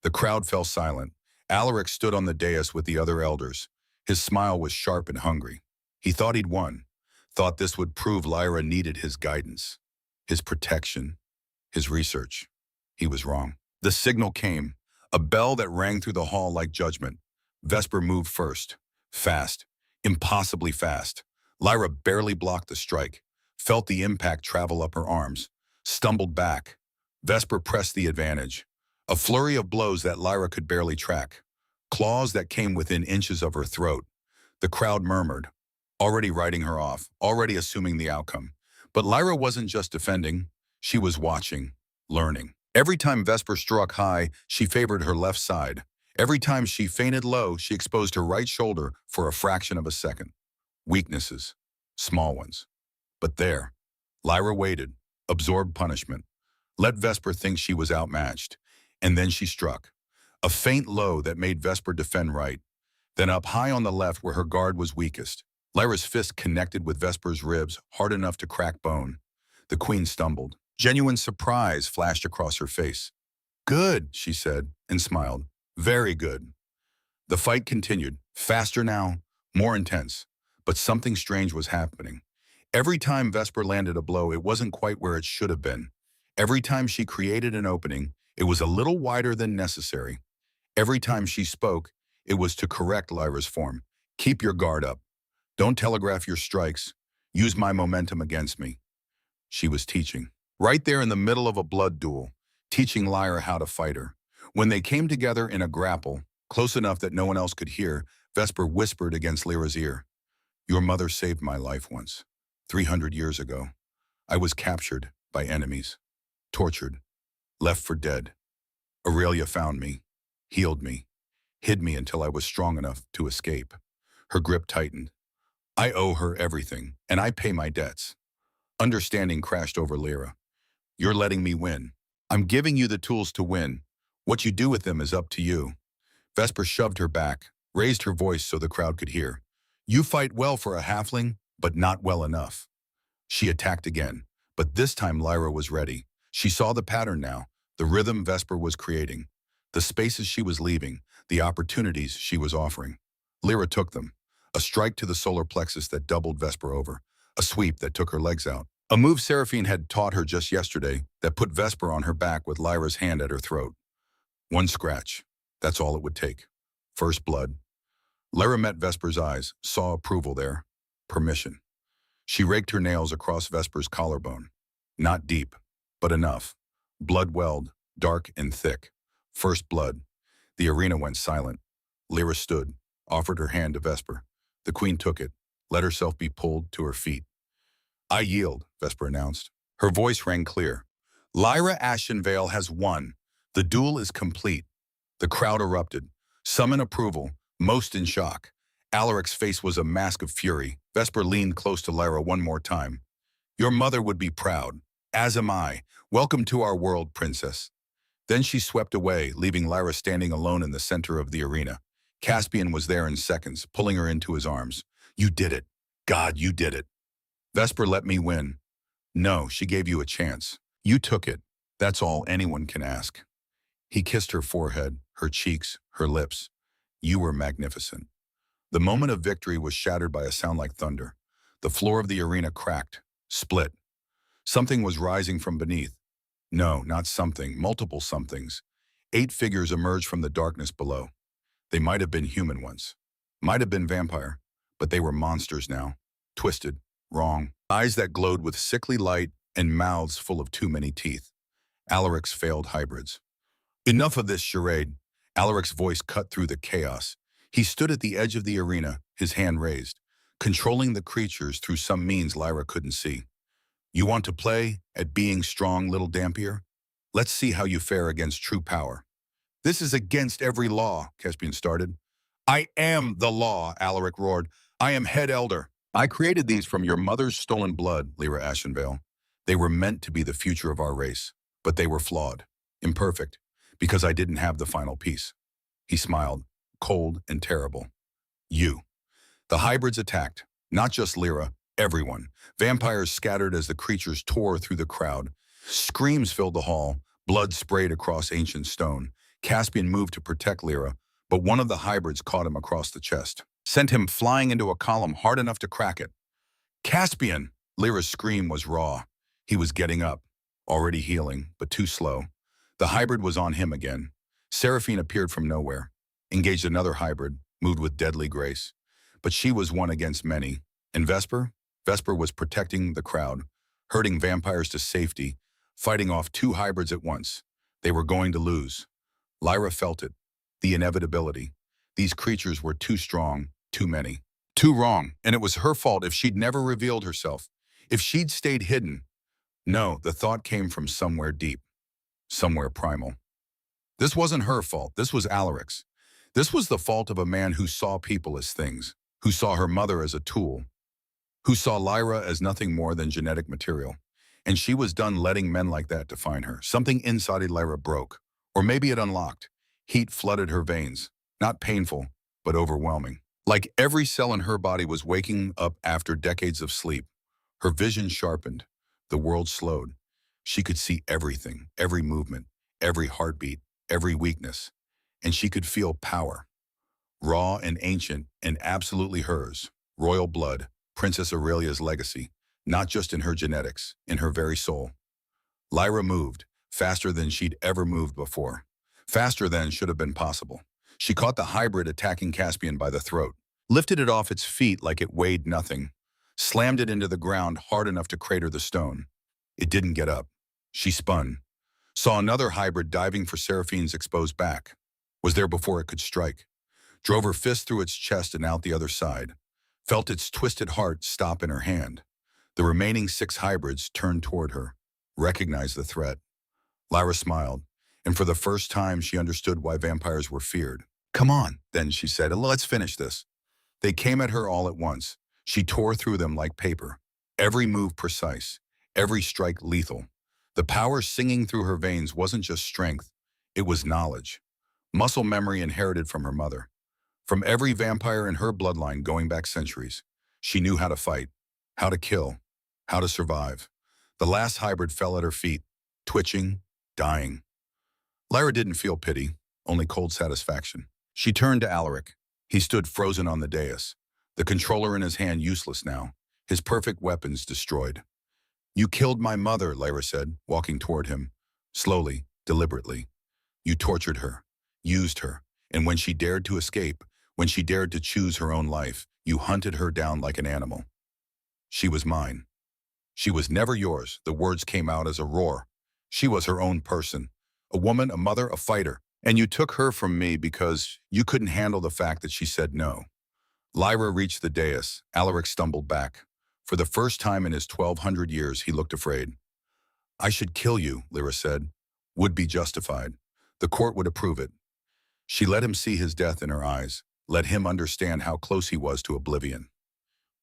The crowd fell silent. Alaric stood on the dais with the other elders. His smile was sharp and hungry. He thought he'd won. Thought this would prove Lyra needed his guidance, his protection, his research. He was wrong. The signal came, a bell that rang through the hall like judgment. Vesper moved first. Fast. Impossibly fast. Lyra barely blocked the strike, felt the impact travel up her arms, stumbled back. Vesper pressed the advantage. A flurry of blows that Lyra could barely track. Claws that came within inches of her throat. The crowd murmured, already writing her off, already assuming the outcome. But Lyra wasn't just defending. She was watching, learning. Every time Vesper struck high, she favored her left side. Every time she feinted low, she exposed her right shoulder for a fraction of a second. Weaknesses. Small ones. But there, Lyra waited, absorbed punishment. Let Vesper think she was outmatched. And then she struck. A faint low that made Vesper defend right, then up high on the left where her guard was weakest. Lyra's fist connected with Vesper's ribs, hard enough to crack bone. The queen stumbled. Genuine surprise flashed across her face. "Good," she said, and smiled. "Very good." The fight continued, faster now, more intense. But something strange was happening. Every time Vesper landed a blow, it wasn't quite where it should have been. Every time she created an opening, it was a little wider than necessary. Every time she spoke, it was to correct Lyra's form. "Keep your guard up. Don't telegraph your strikes. Use my momentum against me." She was teaching. Right there in the middle of a blood duel, teaching Lyra how to fight her. When they came together in a grapple, close enough that no one else could hear, Vesper whispered against Lyra's ear, "Your mother saved my life once, 300 years ago. I was captured by enemies, tortured, left for dead. Aurelia found me, healed me, hid me until I was strong enough to escape." Her grip tightened. "I owe her everything, and I pay my debts." Understanding crashed over Lyra. "You're letting me win. I'm giving you the tools to win. What you do with them is up to you." Vesper shoved her back, raised her voice so the crowd could hear. "You fight well for a halfling, but not well enough." She attacked again, but this time Lyra was ready. She saw the pattern now, the rhythm Vesper was creating, the spaces she was leaving, the opportunities she was offering. Lyra took them. A strike to the solar plexus that doubled Vesper over, a sweep that took her legs out. A move Seraphine had taught her just yesterday that put Vesper on her back with Lyra's hand at her throat. One scratch. That's all it would take. First blood. Lyra met Vesper's eyes, saw approval there. Permission. She raked her nails across Vesper's collarbone. Not deep, but enough. Blood welled, dark and thick. First blood. The arena went silent. Lyra stood, offered her hand to Vesper. The queen took it, let herself be pulled to her feet. "I yield," Vesper announced. Her voice rang clear. "Lyra Ashenvale has won. The duel is complete." The crowd erupted, some in approval, most in shock. Alaric's face was a mask of fury. Vesper leaned close to Lyra one more time. "Your mother would be proud. As am I. Welcome to our world, princess." Then she swept away, leaving Lyra standing alone in the center of the arena. Caspian was there in seconds, pulling her into his arms. "You did it. God, you did it." "Vesper let me win." "No, she gave you a chance. You took it. That's all anyone can ask." He kissed her forehead, her cheeks, her lips. "You were magnificent." The moment of victory was shattered by a sound like thunder. The floor of the arena cracked, split. Something was rising from beneath. No, not something, multiple somethings. 8 figures emerged from the darkness below. They might have been human once. Might have been vampire. But they were monsters now. Twisted, wrong. Eyes that glowed with sickly light and mouths full of too many teeth. Alaric's failed hybrids. "Enough of this charade." Alaric's voice cut through the chaos. He stood at the edge of the arena, his hand raised, controlling the creatures through some means Lyra couldn't see. "You want to play at being strong, little Dampier? Let's see how you fare against true power." "This is against every law," Caspian started. "I am the law," Alaric roared. "I am head elder." "I created these from your mother's stolen blood, Lyra Ashenvale. They were meant to be the future of our race, but they were flawed, imperfect, because I didn't have the final piece." He smiled, cold and terrible. "You." The hybrids attacked, not just Lyra, everyone. Vampires scattered as the creatures tore through the crowd. Screams filled the hall, blood sprayed across ancient stone. Caspian moved to protect Lyra, but one of the hybrids caught him across the chest, sent him flying into a column hard enough to crack it. "Caspian!" Lyra's scream was raw. He was getting up, already healing, but too slow. The hybrid was on him again. Seraphine appeared from nowhere, engaged another hybrid, moved with deadly grace. But she was one against many. And Vesper? Vesper was protecting the crowd, herding vampires to safety, fighting off 2 hybrids at once. They were going to lose. Lyra felt it, the inevitability. These creatures were too strong, too many. Too wrong, and it was her fault if she'd never revealed herself, if she'd stayed hidden. No, the thought came from somewhere deep, somewhere primal. This wasn't her fault, this was Alaric's. This was the fault of a man who saw people as things, who saw her mother as a tool, who saw Lyra as nothing more than genetic material. And she was done letting men like that define her. Something inside Lyra broke. Or maybe it unlocked. Heat flooded her veins. Not painful, but overwhelming. Like every cell in her body was waking up after decades of sleep. Her vision sharpened. The world slowed. She could see everything, every movement, every heartbeat, every weakness. And she could feel power. Raw and ancient and absolutely hers. Royal blood, Princess Aurelia's legacy. Not just in her genetics, in her very soul. Lyra moved, faster than she'd ever moved before. Faster than should have been possible. She caught the hybrid attacking Caspian by the throat, lifted it off its feet like it weighed nothing, slammed it into the ground hard enough to crater the stone. It didn't get up. She spun, saw another hybrid diving for Seraphine's exposed back, was there before it could strike, drove her fist through its chest and out the other side, felt its twisted heart stop in her hand. The remaining 6 hybrids turned toward her, recognized the threat. Lyra smiled, and for the first time she understood why vampires were feared. "Come on," then she said, "let's finish this." They came at her all at once. She tore through them like paper. Every move precise, every strike lethal. The power singing through her veins wasn't just strength, it was knowledge. Muscle memory inherited from her mother. From every vampire in her bloodline going back centuries. She knew how to fight, how to kill, how to survive. The last hybrid fell at her feet, twitching, dying. Lyra didn't feel pity, only cold satisfaction. She turned to Alaric. He stood frozen on the dais, the controller in his hand useless now, his perfect weapons destroyed. "You killed my mother," Lyra said, walking toward him, slowly, deliberately. "You tortured her, used her, and when she dared to escape, when she dared to choose her own life, you hunted her down like an animal. She was mine. She was never yours." The words came out as a roar. She was her own person, a woman, a mother, a fighter. "And you took her from me because you couldn't handle the fact that she said no." Lyra reached the dais. Alaric stumbled back. For the first time in his 1,200 years, he looked afraid. "I should kill you," Lyra said. "Would be justified. The court would approve it." She let him see his death in her eyes, let him understand how close he was to oblivion.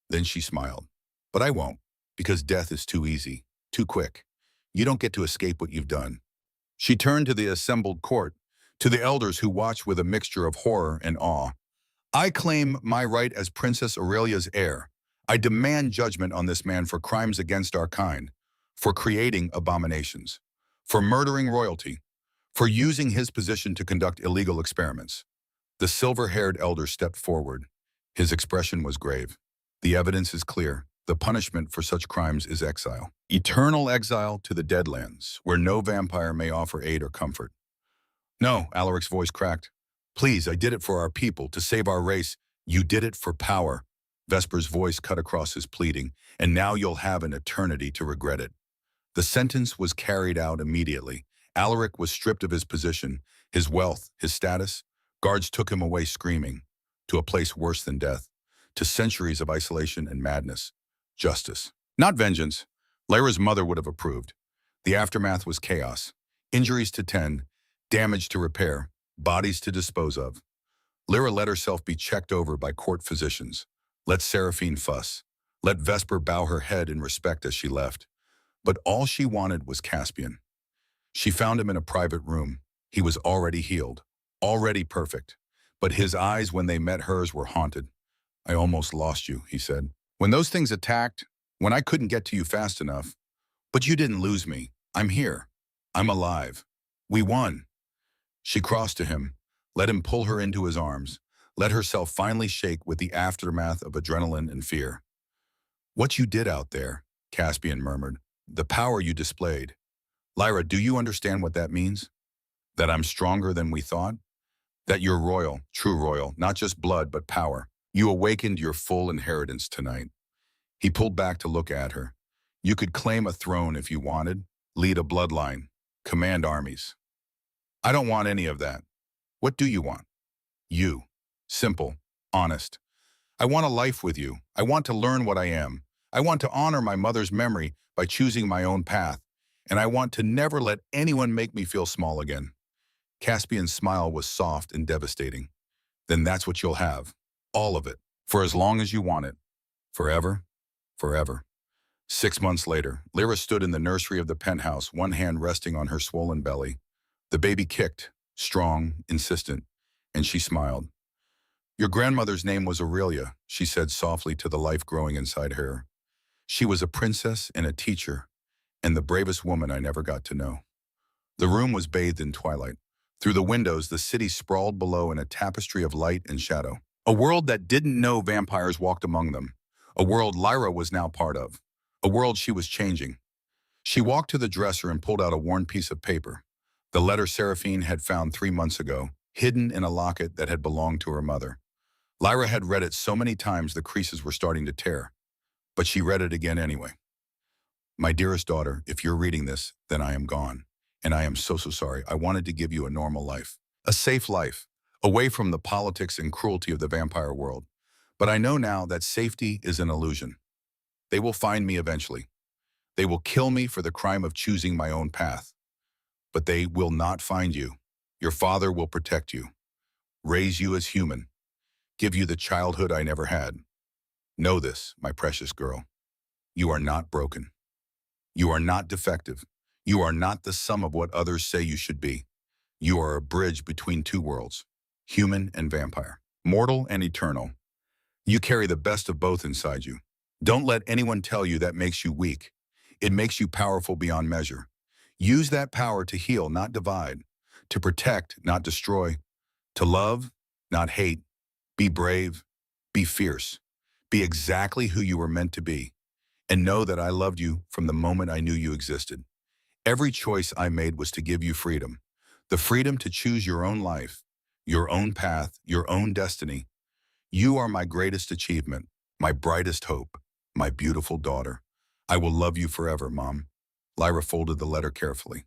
Then she smiled. "But I won't, because death is too easy, too quick. You don't get to escape what you've done." She turned to the assembled court, to the elders who watched with a mixture of horror and awe. "I claim my right as Princess Aurelia's heir. I demand judgment on this man for crimes against our kind, for creating abominations, for murdering royalty, for using his position to conduct illegal experiments." The silver-haired elder stepped forward. His expression was grave. "The evidence is clear. The punishment for such crimes is exile. Eternal exile to the Deadlands, where no vampire may offer aid or comfort." "No," Alaric's voice cracked. "Please, I did it for our people, to save our race. You did it for power." Vesper's voice cut across his pleading. "And now you'll have an eternity to regret it." The sentence was carried out immediately. Alaric was stripped of his position, his wealth, his status. Guards took him away screaming, to a place worse than death, to centuries of isolation and madness. Justice, not vengeance. Lyra's mother would have approved. The aftermath was chaos. Injuries to tend, damage to repair, bodies to dispose of. Lyra let herself be checked over by court physicians. Let Seraphine fuss. Let Vesper bow her head in respect as she left. But all she wanted was Caspian. She found him in a private room. He was already healed, already perfect. But his eyes, when they met hers, were haunted. "I almost lost you," he said. "When those things attacked, when I couldn't get to you fast enough. But you didn't lose me. I'm here. I'm alive. We won." She crossed to him, let him pull her into his arms, let herself finally shake with the aftermath of adrenaline and fear. "What you did out there," Caspian murmured, "the power you displayed. Lyra, do you understand what that means? That I'm stronger than we thought? That you're royal, true royal, not just blood, but power. You awakened your full inheritance tonight." He pulled back to look at her. "You could claim a throne if you wanted, lead a bloodline, command armies. I don't want any of that. What do you want?" "You. Simple, honest. I want a life with you. I want to learn what I am. I want to honor my mother's memory by choosing my own path. And I want to never let anyone make me feel small again." Caspian's smile was soft and devastating. "Then that's what you'll have. All of it. For as long as you want it. Forever. Forever." 6 months later, Lyra stood in the nursery of the penthouse, one hand resting on her swollen belly. The baby kicked, strong, insistent, and she smiled. Your grandmother's name was Aurelia, she said softly to the life growing inside her. She was a princess and a teacher, and the bravest woman I never got to know. The room was bathed in twilight. Through the windows, the city sprawled below in a tapestry of light and shadow. A world that didn't know vampires walked among them. A world Lyra was now part of. A world she was changing. She walked to the dresser and pulled out a worn piece of paper. The letter Seraphine had found 3 months ago, hidden in a locket that had belonged to her mother. Lyra had read it so many times the creases were starting to tear, but she read it again anyway. My dearest daughter, if you're reading this, then I am gone. And I am so sorry. I wanted to give you a normal life, a safe life, away from the politics and cruelty of the vampire world. But I know now that safety is an illusion. They will find me eventually. They will kill me for the crime of choosing my own path. But they will not find you. Your father will protect you, raise you as human, give you the childhood I never had. Know this, my precious girl. You are not broken. You are not defective. You are not the sum of what others say you should be. You are a bridge between two worlds, human and vampire, mortal and eternal. You carry the best of both inside you. Don't let anyone tell you that makes you weak. It makes you powerful beyond measure. Use that power to heal, not divide, to protect, not destroy, to love, not hate. Be brave, be fierce, be exactly who you were meant to be, and know that I loved you from the moment I knew you existed. Every choice I made was to give you freedom, the freedom to choose your own life, your own path, your own destiny. You are my greatest achievement, my brightest hope, my beautiful daughter. I will love you forever, Mom. Lyra folded the letter carefully,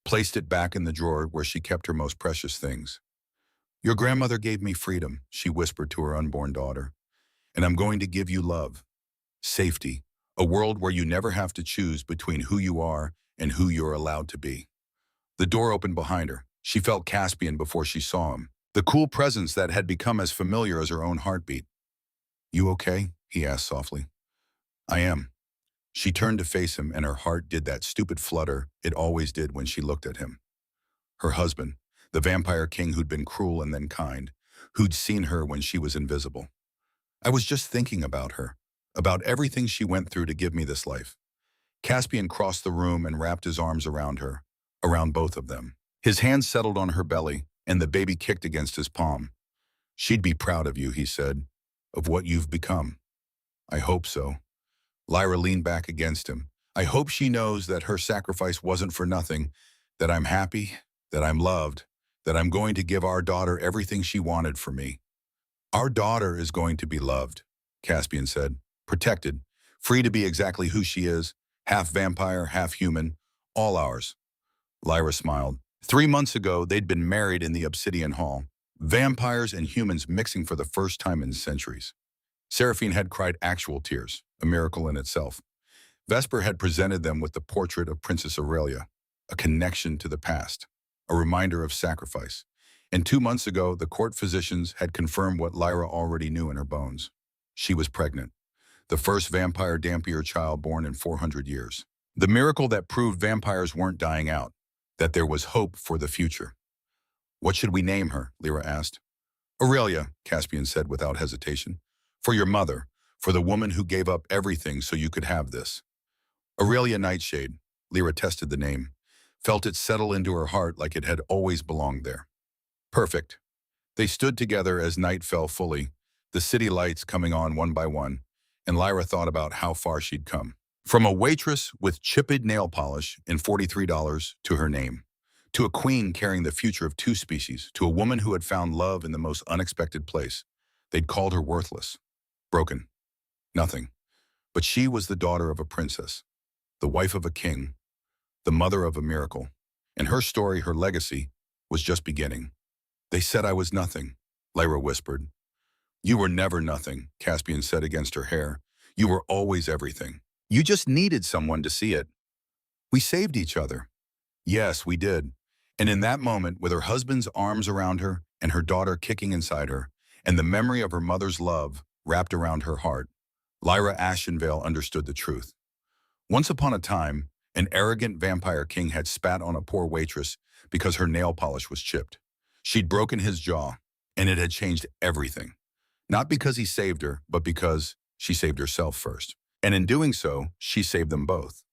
placed it back in the drawer where she kept her most precious things. Your grandmother gave me freedom, she whispered to her unborn daughter, and I'm going to give you love, safety, a world where you never have to choose between who you are and who you're allowed to be. The door opened behind her. She felt Caspian before she saw him, the cool presence that had become as familiar as her own heartbeat. You okay? He asked softly. I am. She turned to face him, and her heart did that stupid flutter it always did when she looked at him. Her husband, the vampire king who'd been cruel and then kind, who'd seen her when she was invisible. I was just thinking about her, about everything she went through to give me this life. Caspian crossed the room and wrapped his arms around her, around both of them. His hands settled on her belly, and the baby kicked against his palm. She'd be proud of you, he said, of what you've become. I hope so. Lyra leaned back against him. I hope she knows that her sacrifice wasn't for nothing, that I'm happy, that I'm loved, that I'm going to give our daughter everything she wanted for me. Our daughter is going to be loved, Caspian said, protected, free to be exactly who she is, half vampire, half human, all ours. Lyra smiled. 3 months ago, they'd been married in the Obsidian Hall, vampires and humans mixing for the first time in centuries. Seraphine had cried actual tears, a miracle in itself. Vesper had presented them with the portrait of Princess Aurelia, a connection to the past, a reminder of sacrifice. And 2 months ago, the court physicians had confirmed what Lyra already knew in her bones. She was pregnant, the first vampire dampier child born in 400 years. The miracle that proved vampires weren't dying out, that there was hope for the future. What should we name her? Lyra asked. Aurelia, Caspian said without hesitation. For your mother, for the woman who gave up everything so you could have this. Aurelia Nightshade, Lyra tested the name, felt it settle into her heart like it had always belonged there. Perfect. They stood together as night fell fully, the city lights coming on one by one, and Lyra thought about how far she'd come. From a waitress with chipped nail polish and $43 to her name, to a queen carrying the future of 2 species, to a woman who had found love in the most unexpected place. They'd called her worthless, broken, nothing. But she was the daughter of a princess, the wife of a king, the mother of a miracle, and her story, her legacy, was just beginning. They said I was nothing, Lyra whispered. You were never nothing, Caspian said against her hair. You were always everything. You just needed someone to see it. We saved each other. Yes, we did. And in that moment, with her husband's arms around her and her daughter kicking inside her, and the memory of her mother's love wrapped around her heart, Lyra Ashenvale understood the truth. Once upon a time, An arrogant vampire king had spat on a poor waitress because her nail polish was chipped. She'd broken his jaw, and it had changed everything. Not because he saved her, but because she saved herself first. And in doing so, she saved them both.